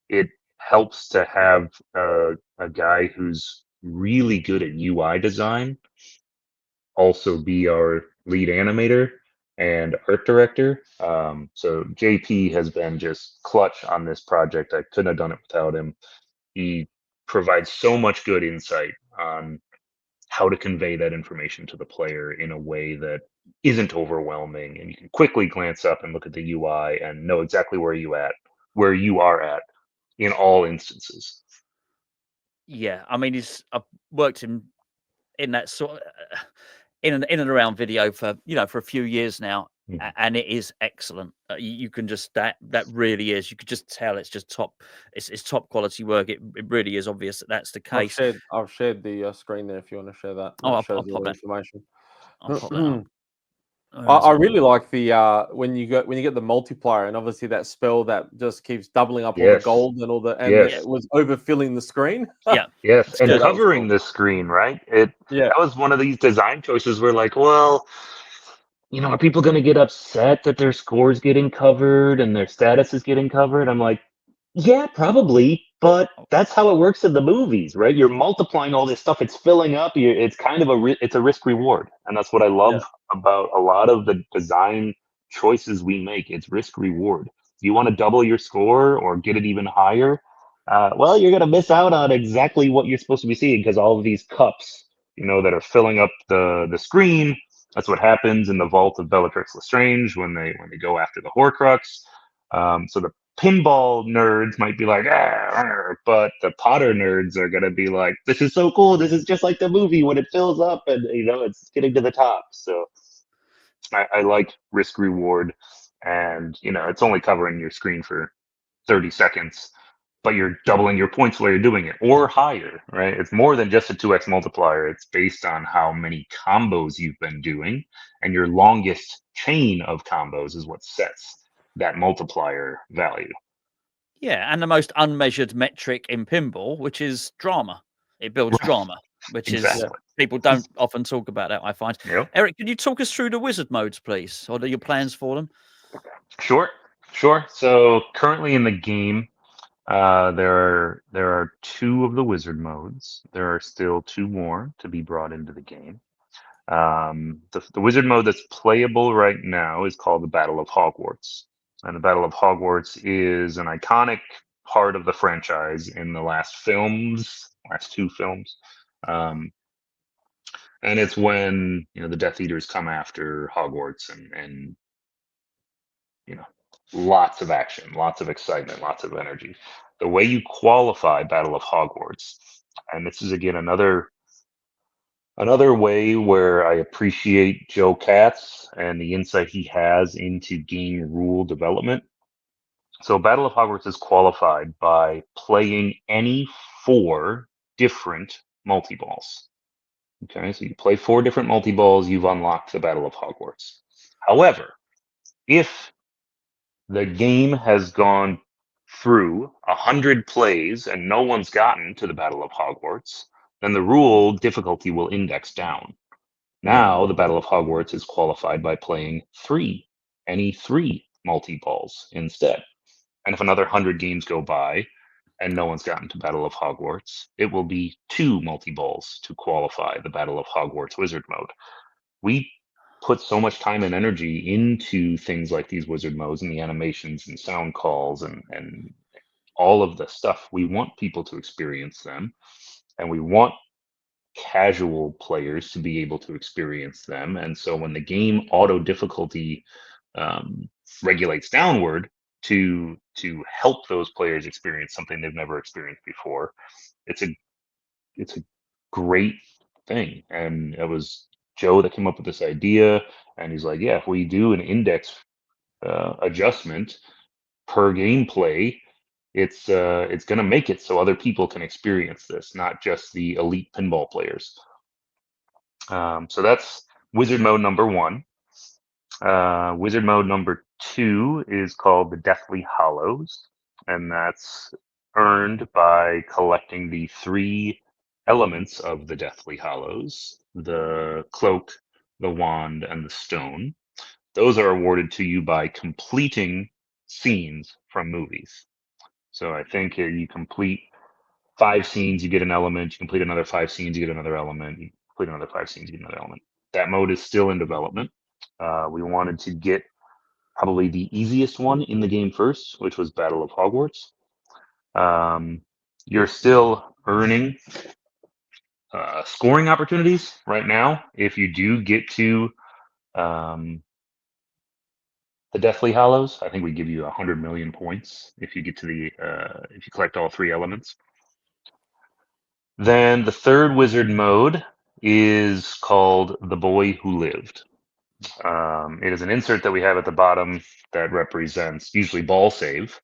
it helps to have a guy who's really good at UI design also be our lead animator and art director. So JP has been just clutch on this project. I couldn't have done it without him. He provides so much good insight on how to convey that information to the player in a way that isn't overwhelming, and you can quickly glance up and look at the UI and know exactly where you are at in all instances. Yeah, I mean, I've worked in that sort of, in and around video for a few years now, and it is excellent. You can just that really is. You could just tell it's just top. It's top quality work. It really is obvious that that's the case. I've shared the screen there if you want to share that. Oh, That I'll shows all pop the that. information. I'll pop that up. I really like the when you get the multiplier, and obviously that spell that just keeps doubling up all the Yes. gold and all the Yes. it was overfilling the screen. Yeah. Yes, and good. That was covering cool. the screen, right? Yeah. That was one of these design choices where, like, well, are people going to get upset that their score's getting covered and their status is getting covered? I'm like, yeah, probably, but that's how it works in the movies, right? You're multiplying all this stuff; it's filling up. It's kind of it's a risk reward, and that's what I love about a lot of the design choices we make. It's risk reward. Do you want to double your score or get it even higher? Well, you're going to miss out on exactly what you're supposed to be seeing because all of these cups, that are filling up the screen. That's what happens in the vault of Bellatrix Lestrange when they go after the Horcrux. So the pinball nerds might be like, but the Potter nerds are gonna be like, this is so cool. This is just like the movie when it fills up and it's getting to the top. So I like risk reward, and it's only covering your screen for 30 seconds, but you're doubling your points while you're doing it, or higher, right? It's more than just a 2x multiplier. It's based on how many combos you've been doing, and your longest chain of combos is what sets that multiplier value. Yeah, and the most unmeasured metric in pinball, which is drama. It builds drama, which is people don't often talk about that, I find. Yep. Eric, can you talk us through the wizard modes, please? Or your plans for them? Sure. So currently in the game, there are 2 of the wizard modes. There are still 2 more to be brought into the game. The wizard mode that's playable right now is called the Battle of Hogwarts. And the Battle of Hogwarts is an iconic part of the franchise in the last 2 films. And it's when, the Death Eaters come after Hogwarts and lots of action, lots of excitement, lots of energy. The way you qualify Battle of Hogwarts, and this is again another way where I appreciate Joe Katz and the insight he has into game rule development. So Battle of Hogwarts is qualified by playing any 4 different multi-balls. Okay, so you play 4 different multi-balls, you've unlocked the Battle of Hogwarts. However, if the game has gone through 100 plays and no one's gotten to the Battle of Hogwarts, then the rule difficulty will index down. Now the Battle of Hogwarts is qualified by playing any 3 multi-balls instead. And if another 100 games go by and no one's gotten to Battle of Hogwarts, it will be 2 multi-balls to qualify the Battle of Hogwarts wizard mode. We put so much time and energy into things like these wizard modes and the animations and sound calls and all of the stuff. We want people to experience them, and we want casual players to be able to experience them. And so when the game auto difficulty regulates downward to help those players experience something they've never experienced before, it's a great thing. And it was Joe that came up with this idea, and he's like, yeah, if we do an index adjustment per gameplay, it's going to make it so other people can experience this, not just the elite pinball players. So that's wizard mode number 1. Wizard mode number 2 is called the Deathly Hollows, and that's earned by collecting the 3 elements of the Deathly Hollows: the cloak, the wand, and the stone. Those are awarded to you by completing scenes from movies. So I think you complete 5 scenes, you get an element. You complete another 5 scenes, you get another element. You complete another 5 scenes, you get another element. That mode is still in development. We wanted to get probably the easiest one in the game first, which was Battle of Hogwarts. You're still earning scoring opportunities right now. If you do get to the Deathly Hollows, I think we give you 100 million points if you get to if you collect all 3 elements. Then the third wizard mode is called The Boy Who Lived. It is an insert that we have at the bottom that represents usually ball save.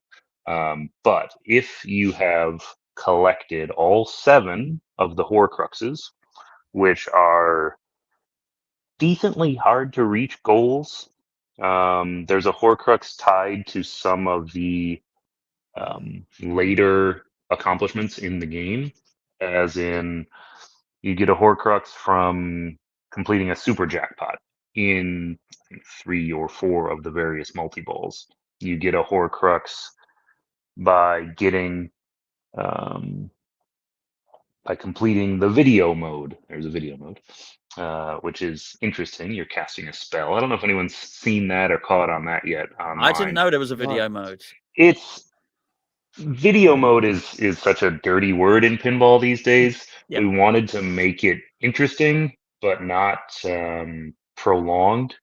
But if you have collected all 7 of the Horcruxes, which are decently hard to reach goals, there's a Horcrux tied to some of the later accomplishments in the game, as in you get a Horcrux from completing a super jackpot in I think 3 or 4 of the various multi-balls. You get a Horcrux by getting by completing the video mode. There's a video mode, which is interesting. You're casting a spell. I don't know if anyone's seen that or caught on that yet online. I didn't know there was a video mode. It's video mode is such a dirty word in pinball these days. Yep. We wanted to make it interesting, but not prolonged.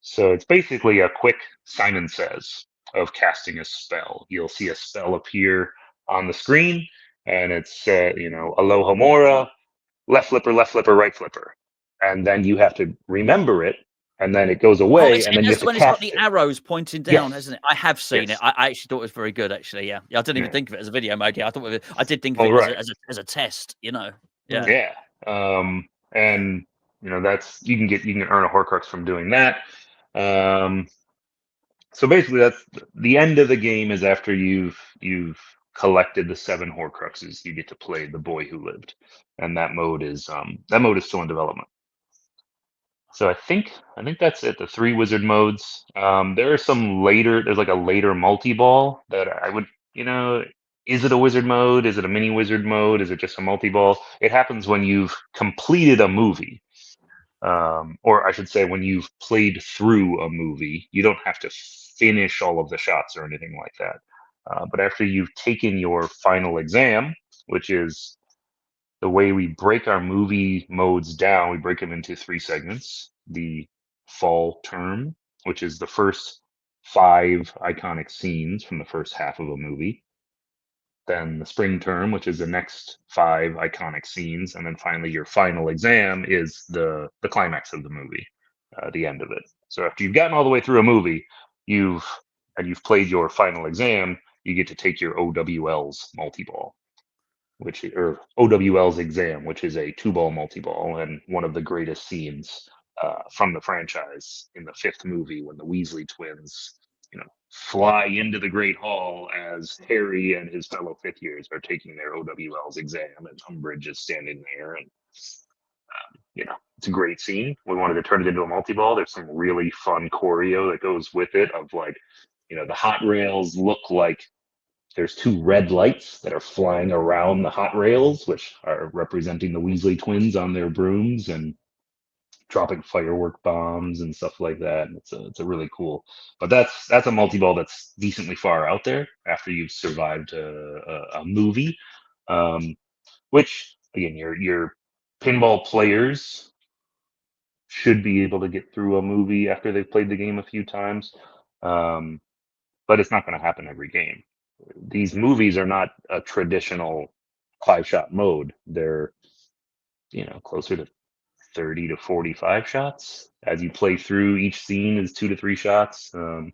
So it's basically a quick Simon Says of casting a spell. You'll see a spell appear on the screen, and it's Aloha Mora, left flipper, right flipper, and then you have to remember it, and then it goes away, and then you have to when cast it's got it. the arrows pointing down, Yes. hasn't it? I have seen Yes. it. I actually thought it was very good. Actually, yeah. I didn't even think of it as a video mode. Yeah, I did think of Oh, it right. as a test. Yeah. Yeah. And that's you can earn a Horcrux from doing that. So basically, that's the end of the game. Is after you've collected the 7 Horcruxes, you get to play The Boy Who Lived, and that mode is still in development. So I think that's it. The 3 wizard modes. There are some later. There's like a later multi-ball that I would Is it a wizard mode? Is it a mini wizard mode? Is it just a multi-ball? It happens when you've completed a movie. Or I should say, when you've played through a movie, you don't have to finish all of the shots or anything like that. But after you've taken your final exam, which is the way we break our movie modes down, we break them into 3 segments. The fall term, which is the first 5 iconic scenes from the first half of a movie. Then the spring term, which is the next 5 iconic scenes, and then finally your final exam is the climax of the movie, the end of it. So after you've gotten all the way through a movie, you've played your final exam, you get to take your OWL's multi-ball, or OWL's exam, which is a 2-ball multi-ball and one of the greatest scenes from the franchise in the 5th movie when the Weasley twins fly into the Great Hall as Harry and his fellow 5th years are taking their OWL's exam, and Umbridge is standing there, and it's a great scene. We wanted to turn it into a multi-ball. There's some really fun choreo that goes with it of the hot rails look like there's 2 red lights that are flying around the hot rails, which are representing the Weasley twins on their brooms and dropping firework bombs and stuff like that. And it's a really cool. But that's a multi-ball that's decently far out there after you've survived a movie, which again your pinball players should be able to get through a movie after they've played the game a few times, but it's not going to happen every game. These movies are not a traditional 5-shot mode. They're closer to 30 to 45 shots. As you play through, each scene is 2 to 3 shots. So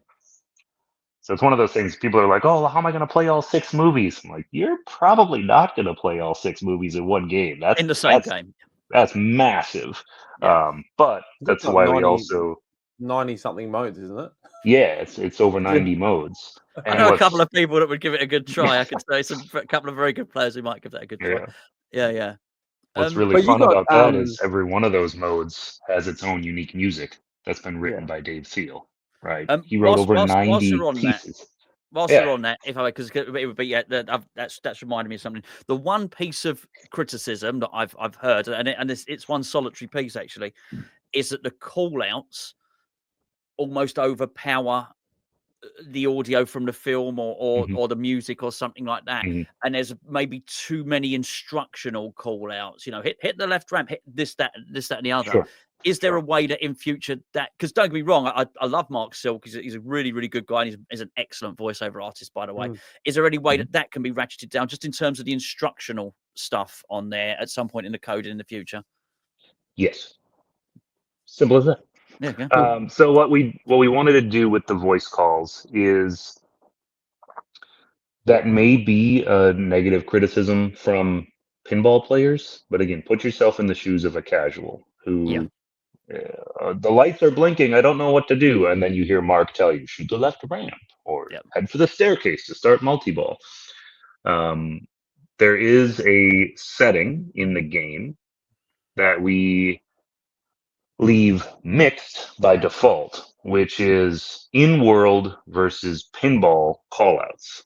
it's one of those things. People are like, "Oh, how am I going to play all 6 movies?" I'm like, "You're probably not going to play all 6 movies in one game. That's in the same game. That's massive." Yeah. But that's why we 90 something modes, isn't it? Yeah, it's over 90 modes. I know a couple of people that would give it a good try. I could say a couple of very good players who might give that a good try. Yeah. What's really fun about that is every one of those modes has its own unique music that's been written by Dave Thiel, right? He wrote over 90 pieces. Whilst you're on that, because it would be that's reminded me of something. The one piece of criticism that I've heard, and it's one solitary piece actually, is that the call-outs almost overpower the audio from the film or the music or something like that, and there's maybe too many instructional call outs, hit the left ramp, hit this that and the other. Is there a way that in future that, because don't get me wrong, I love Mark Silk, he's a really, really good guy, and he's an excellent voiceover artist, by the way. Is there any way that can be ratcheted down just in terms of the instructional stuff on there at some point in the code in the future? Yes. Simple as that. Yeah, go. So what we wanted to do with the voice calls is that may be a negative criticism from pinball players, but again, put yourself in the shoes of a casual who the lights are blinking. I don't know what to do, and then you hear Mark tell you shoot the left ramp or Yep. head for the staircase to start multi-ball. There is a setting in the game that we leave mixed by default, which is in-world versus pinball callouts.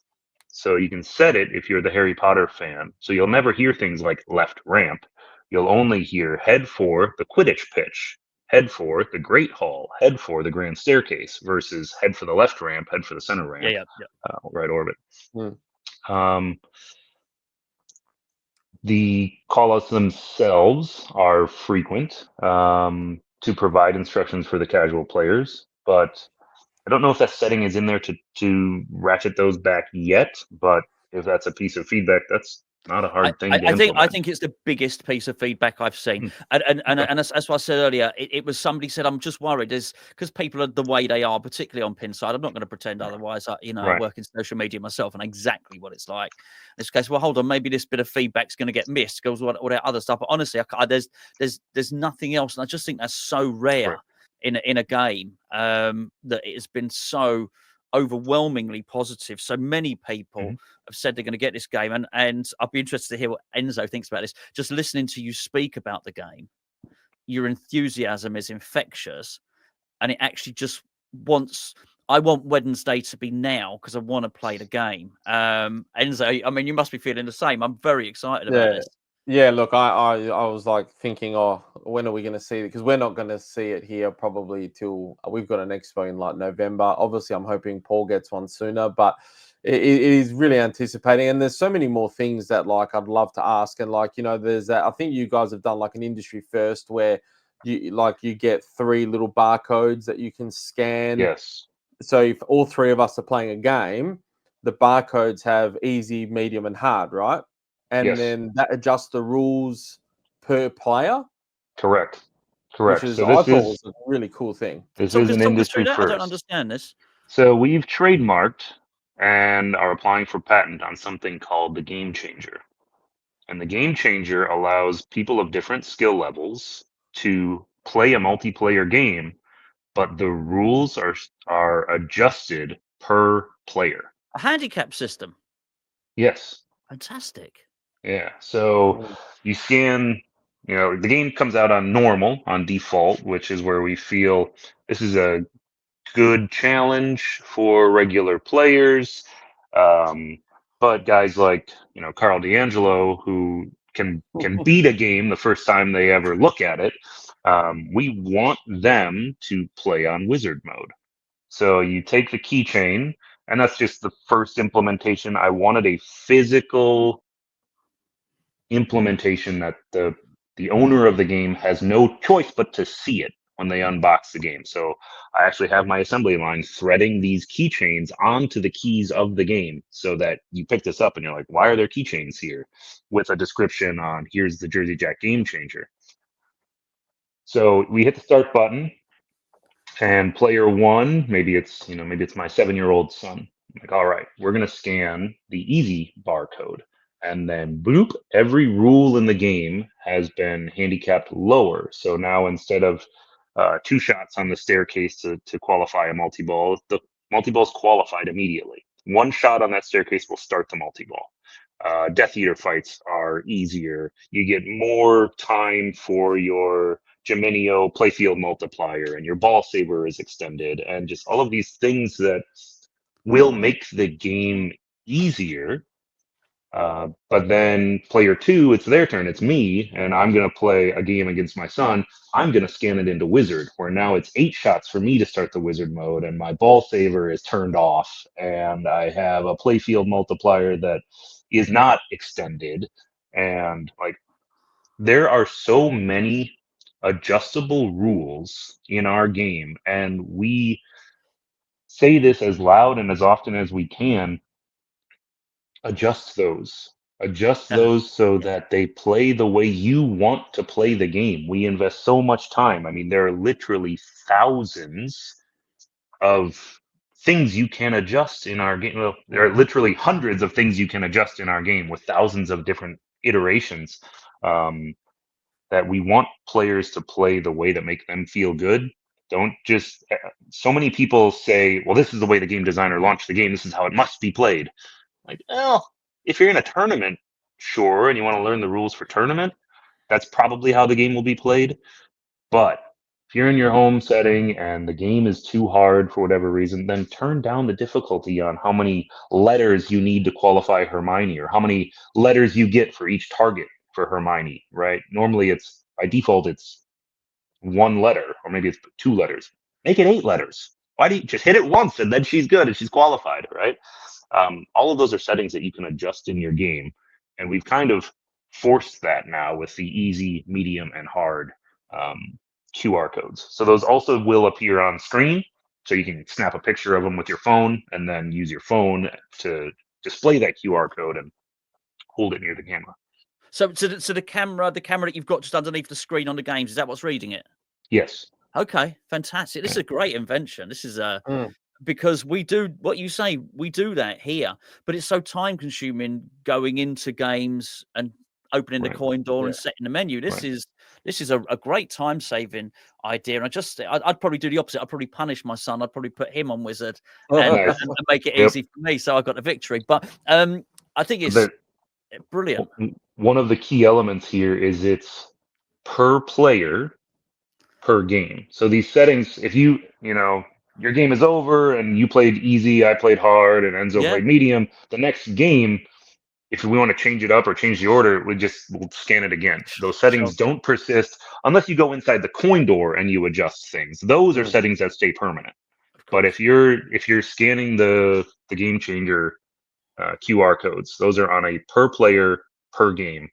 So you can set it if you're the Harry Potter fan. So you'll never hear things like left ramp. You'll only hear head for the Quidditch pitch, head for the Great Hall, head for the Grand Staircase, versus head for the left ramp, head for the center ramp, Yeah. right orbit. Hmm. The callouts themselves are frequent to provide instructions for the casual players, but I don't know if that setting is in there to ratchet those back yet. But if that's a piece of feedback, that's not a hard thing to implement. I think it's the biggest piece of feedback I've seen, and as I said earlier, it was somebody said I'm just worried is because people are the way they are, particularly on pin side. I'm not going to pretend otherwise. I work in social media myself, and exactly what it's like. In this case, well, hold on, maybe this bit of feedback's going to get missed because all that other stuff. But honestly, there's nothing else, and I just think that's so rare in a game that it has been so overwhelmingly positive. So many people have said they're going to get this game, and I'd be interested to hear what Enzo thinks about this. Just listening to you speak about the game, your enthusiasm is infectious, and it actually just wants. I want Wednesday to be now because I want to play the game. Enzo, I mean, you must be feeling the same. I'm very excited about this. Yeah, look, I was like thinking, oh, when are we going to see it? Because we're not going to see it here probably till we've got an expo in like November. Obviously, I'm hoping Paul gets one sooner, but it is really anticipating. And there's so many more things that like I'd love to ask. And like, there's that. I think you guys have done like an industry first where you get 3 little barcodes that you can scan. Yes. So if all 3 of us are playing a game, the barcodes have easy, medium, and hard, right? And then that adjusts the rules per player. Correct. Which is, So I thought was a really cool thing. This is an industry first. I don't understand this. So we've trademarked and are applying for patent on something called the Game Changer. And the Game Changer allows people of different skill levels to play a multiplayer game, but the rules are adjusted per player. A handicap system. Yes. Fantastic. Yeah. So you scan, the game comes out on normal, on default, which is where we feel this is a good challenge for regular players. But guys like, Carl D'Angelo, who can beat a game the first time they ever look at it, we want them to play on wizard mode. So you take the keychain, and that's just the first implementation. I wanted a physical implementation that the owner of the game has no choice but to see it when they unbox the game. So I actually have my assembly line threading these keychains onto the keys of the game so that you pick this up and you're like, why are there keychains here? With a description on here's the Jersey Jack Game Changer. So we hit the start button, and player 1, maybe it's my 7-year-old son. I'm like, all right, we're gonna scan the easy barcode. And then boop, every rule in the game has been handicapped lower. So now instead of 2 shots on the staircase to qualify a multi-ball, the multi-ball's qualified immediately. 1 shot on that staircase will start the multi-ball. Death Eater fights are easier. You get more time for your Geminio playfield multiplier, and your ball saber is extended, and just all of these things that will make the game easier. But then player 2, it's their turn, it's me, and I'm going to play a game against my son. I'm going to scan it into wizard, where now it's 8 shots for me to start the wizard mode, and my ball saver is turned off, and I have a playfield multiplier that is not extended. And like, there are so many adjustable rules in our game, and we say this as loud and as often as we can. Adjust those. Adjust those so that they play the way you want to play the game. We invest so much time. I mean, there are literally thousands of things you can adjust in our game. Well, there are literally hundreds of things you can adjust in our game with thousands of different iterations. That we want players to play the way that make them feel good. Don't just. So many people say, "Well, this is the way the game designer launched the game. This is how it must be played." Like, well, if you're in a tournament, sure, and you want to learn the rules for tournament, that's probably how the game will be played. But if you're in your home setting and the game is too hard for whatever reason, then turn down the difficulty on how many letters you need to qualify Hermione or how many letters you get for each target for Hermione, right? Normally it's by default it's one letter or maybe it's 2 letters. Make it 8 letters. Why do you just hit it once and then she's good and she's qualified, right? All of those are settings that you can adjust in your game, and we've kind of forced that now with the easy, medium, and hard QR codes. So those also will appear on screen, so you can snap a picture of them with your phone and then use your phone to display that QR code and hold it near the camera. So the camera that you've got just underneath the screen on the games, is that what's reading it? Yes. Okay, fantastic. This is a great invention. This is because we do what you say, we do that here, but it's so time consuming going into games and opening the coin door and setting the menu. This is a great time saving idea. And I'd probably do the opposite. I'd probably punish my son. I'd probably put him on Wizard and make it easy for me, so I got the victory. But I think it's brilliant. One of the key elements here is it's per player per game. So these settings, if you know your game is over and you played easy, I played hard, and Enzo played medium, the next game, if we want to change it up or change the order, we'll scan it again. Those settings don't persist unless you go inside the coin door and you adjust things. Those are settings that stay permanent. But if you're scanning the game changer QR codes, those are on a per player per game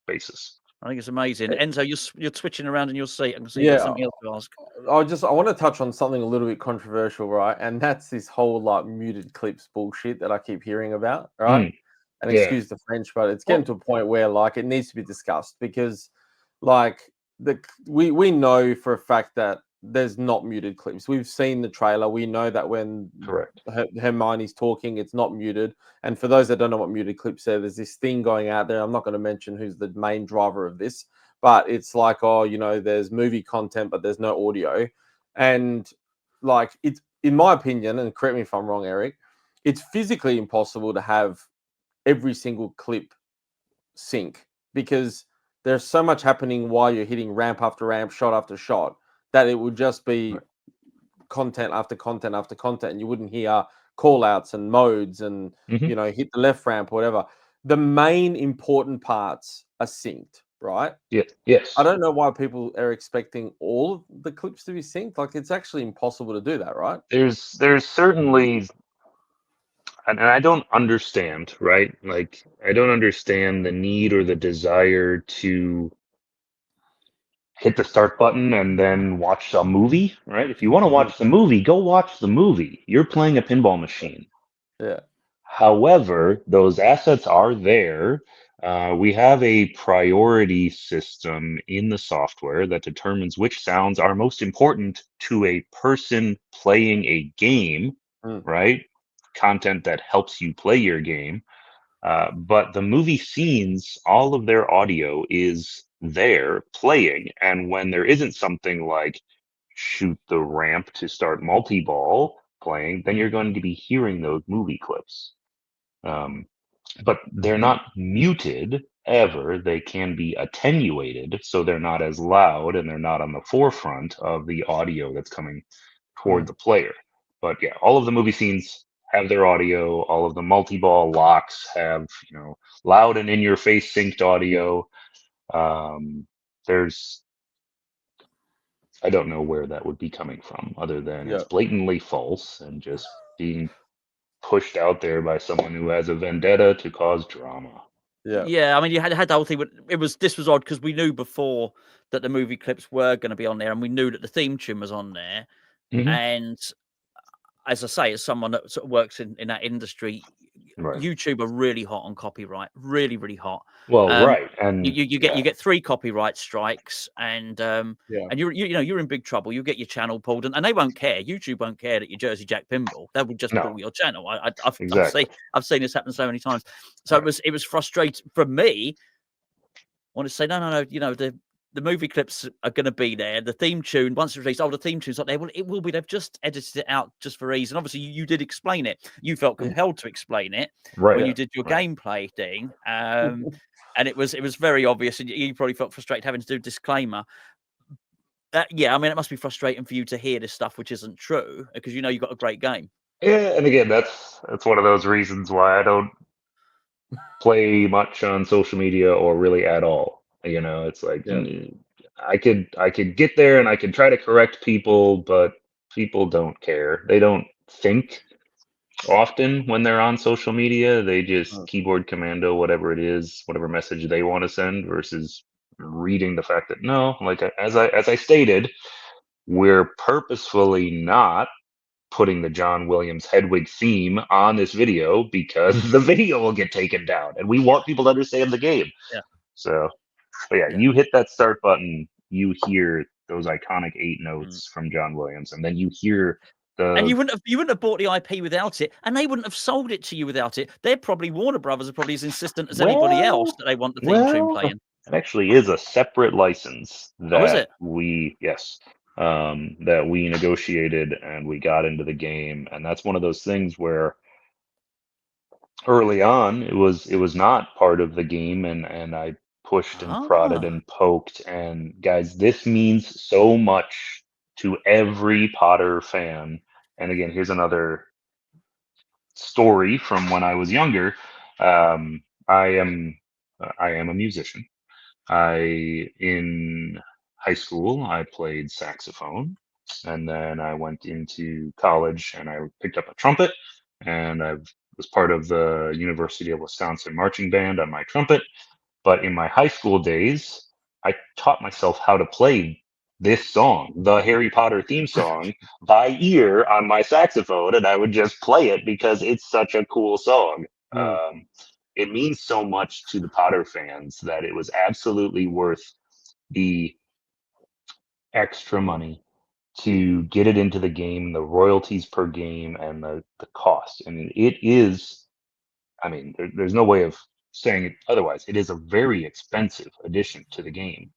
basis. I think it's amazing. Enzo, you're twitching around in your seat. I can see you've got something else to ask. I want to touch on something a little bit controversial, right? And that's this whole like muted clips bullshit that I keep hearing about, right? And excuse the French, but it's getting to a point where like it needs to be discussed because like we know for a fact that there's not muted clips. We've seen the trailer. We know that when Hermione's talking, it's not muted. And for those that don't know what muted clips are, there's this thing going out there. I'm not going to mention who's the main driver of this, but it's like, there's movie content, but there's no audio. And like, it's, in my opinion, and correct me if I'm wrong, Eric, it's physically impossible to have every single clip sync because there's so much happening while you're hitting ramp after ramp, shot after shot, that it would just be content after content after content, and you wouldn't hear call-outs and modes and hit the left ramp or whatever. The main important parts are synced, right? Yes. I don't know why people are expecting all of the clips to be synced. Like, it's actually impossible to do that, right? There's certainly, and I don't understand, right? Like, I don't understand the need or the desire to hit the start button and then watch a movie, right? If you want to watch the movie, go watch the movie. You're playing a pinball machine. Yeah. However, those assets are there. We have a priority system in the software that determines which sounds are most important to a person playing a game, right? Content that helps you play your game. But the movie scenes, all of their audio is there playing. And when there isn't something like shoot the ramp to start multi-ball playing, then you're going to be hearing those movie clips. But they're not muted ever. They can be attenuated, so they're not as loud and they're not on the forefront of the audio that's coming toward the player. But yeah, all of the movie scenes have their audio. All of the multi-ball locks have, loud and in-your-face synced audio. I don't know where that would be coming from, other than it's blatantly false and just being pushed out there by someone who has a vendetta to cause drama. Yeah. I mean, you had the whole thing, but this was odd because we knew before that the movie clips were going to be on there, and we knew that the theme tune was on there. And as I say, as someone that sort of works in that industry, Right. YouTube are really hot on copyright, really, really hot. Well, right, and You get 3 copyright strikes, and you're in big trouble. You get your channel pulled, and they won't care. YouTube won't care that you're Jersey Jack Pinball. They will just No. pull your channel. Exactly. I've seen this happen so many times. So Right. it was frustrating for me. I want to say no. The movie clips are going to be there. The theme tune, once it's released, the theme tune's not there. Well, it will be. They've just edited it out just for ease. And obviously, you did explain it. You felt compelled to explain it Right. when you did your gameplay thing. And it was very obvious. And you probably felt frustrated having to do a disclaimer. I mean, it must be frustrating for you to hear this stuff, which isn't true, because you've got a great game. Yeah, and again, that's one of those reasons why I don't play much on social media or really at all. It's like I could get there and I could try to correct people, but people don't care. They don't think often when they're on social media. They just keyboard commando whatever it is, whatever message they want to send, versus reading the fact that no, like as I stated, we're purposefully not putting the John Williams Hedwig theme on this video because the video will get taken down, and we want people to understand the game. Yeah. So, but you hit that start button, you hear those iconic 8 notes from John Williams, and then you hear and you wouldn't have bought the IP without it, and they wouldn't have sold it to you without it. They're probably Warner Brothers are probably as insistent as anybody else that they want the theme tune playing. It actually is a separate license that is it? that we negotiated and we got into the game, and that's one of those things where early on it was not part of the game, and I pushed and prodded and poked, and guys, this means so much to every Potter fan. And again, here's another story from when I was younger. I am a musician. In high school, I played saxophone, and then I went into college and I picked up a trumpet, and I was part of the University of Wisconsin marching band on my trumpet. But in my high school days, I taught myself how to play this song, the Harry Potter theme song, by ear on my saxophone, and I would just play it because it's such a cool song. It means so much to the Potter fans that it was absolutely worth the extra money to get it into the game, the royalties per game, and the cost. I mean, it is, there's no way of saying it otherwise. It is a very expensive addition to the game,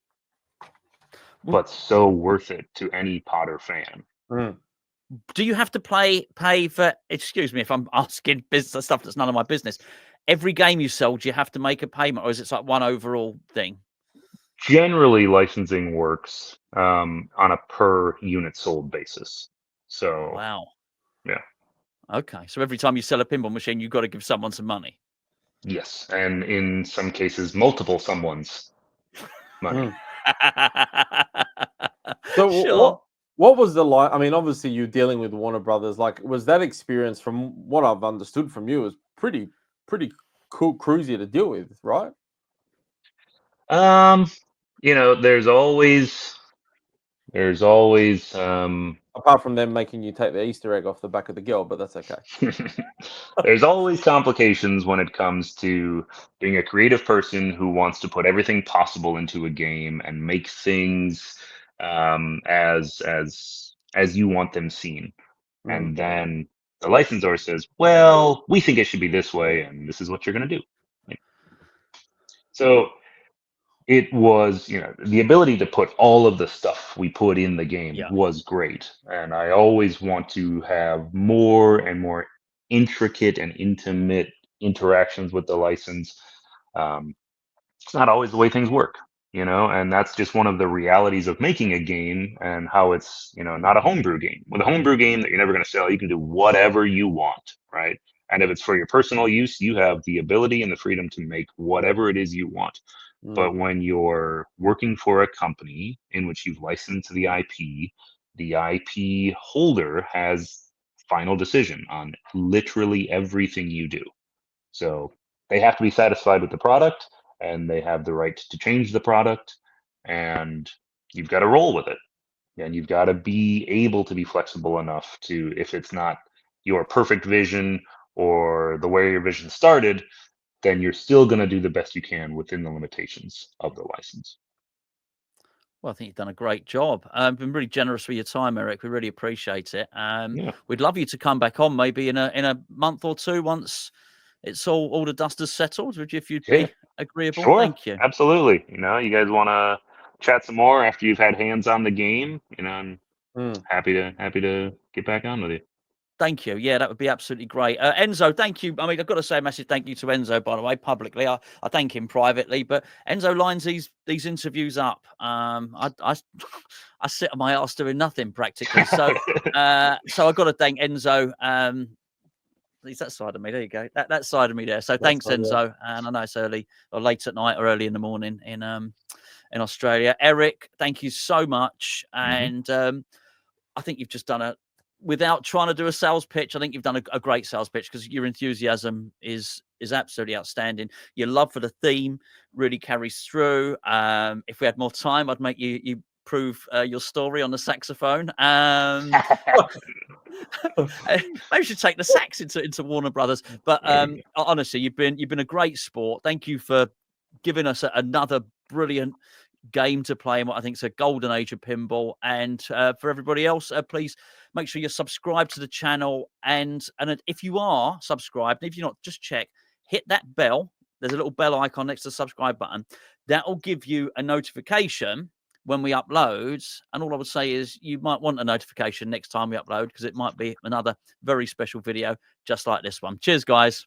but so worth it to any Potter fan. Do you have to pay for, excuse me if I'm asking business stuff that's none of my business, every game you sell, do you have to make a payment, or is it like one overall thing? Generally, licensing works on a per unit sold basis. So wow. Yeah. Okay, so every time you sell a pinball machine, you've got to give someone some money. Yes, and in some cases, multiple someone's money. So sure. what was the like? I mean, obviously you're dealing with Warner Brothers. Like, was that experience, from what I've understood from you, was pretty cool, cruisy to deal with, right? There's always apart from them making you take the Easter egg off the back of the girl, but that's okay. There's always complications when it comes to being a creative person who wants to put everything possible into a game and make things as you want them seen. And then the licensor says, well, we think it should be this way, and this is what you're going to do. So it was, the ability to put all of the stuff we put in the game was great. And I always want to have more and more intricate and intimate interactions with the license. It's not always the way things work, and that's just one of the realities of making a game, and how it's, not a homebrew game. With a homebrew game that you're never going to sell, you can do whatever you want, right? And if it's for your personal use, you have the ability and the freedom to make whatever it is you want. But when you're working for a company in which you've licensed the IP holder has final decision on literally everything you do. So they have to be satisfied with the product, and they have the right to change the product, and you've got to roll with it. And you've got to be able to be flexible enough to, if it's not your perfect vision, or the way your vision started, then you're still going to do the best you can within the limitations of the license. Well, I think you've done a great job. Been really generous with your time, Eric. We really appreciate it. Yeah. We'd love you to come back on maybe in a month or two once it's all the dust has settled. Would you, if you'd Yeah. be agreeable? Sure. Thank you. Absolutely. You know, you guys want to chat some more after you've had hands on the game? You know, I'm happy to get back on with you. Thank you. Yeah, that would be absolutely great. Enzo, thank you. I mean, I've got to say a massive thank you to Enzo, by the way, publicly. I thank him privately, but Enzo lines these interviews up. I sit on my ass doing nothing practically. So so I've got to thank Enzo. He's that side of me. There you go. That side of me there. So thanks, Enzo. And I know it's early or late at night or early in the morning in Australia. Eric, thank you so much. And I think you've just done without trying to do a sales pitch, I think you've done a great sales pitch, because your enthusiasm is absolutely outstanding. Your love for the theme really carries through. If we had more time, I'd make you prove your story on the saxophone. Maybe we should take the sax into Warner Brothers. But honestly, you've been a great sport. Thank you for giving us another brilliant game to play in what I think is a golden age of pinball. And for everybody else, please make sure you're subscribed to the channel. And if you are subscribed, and if you're not, just check, hit that bell. There's a little bell icon next to the subscribe button. That will give you a notification when we upload. And all I would say is you might want a notification next time we upload, because it might be another very special video just like this one. Cheers, guys.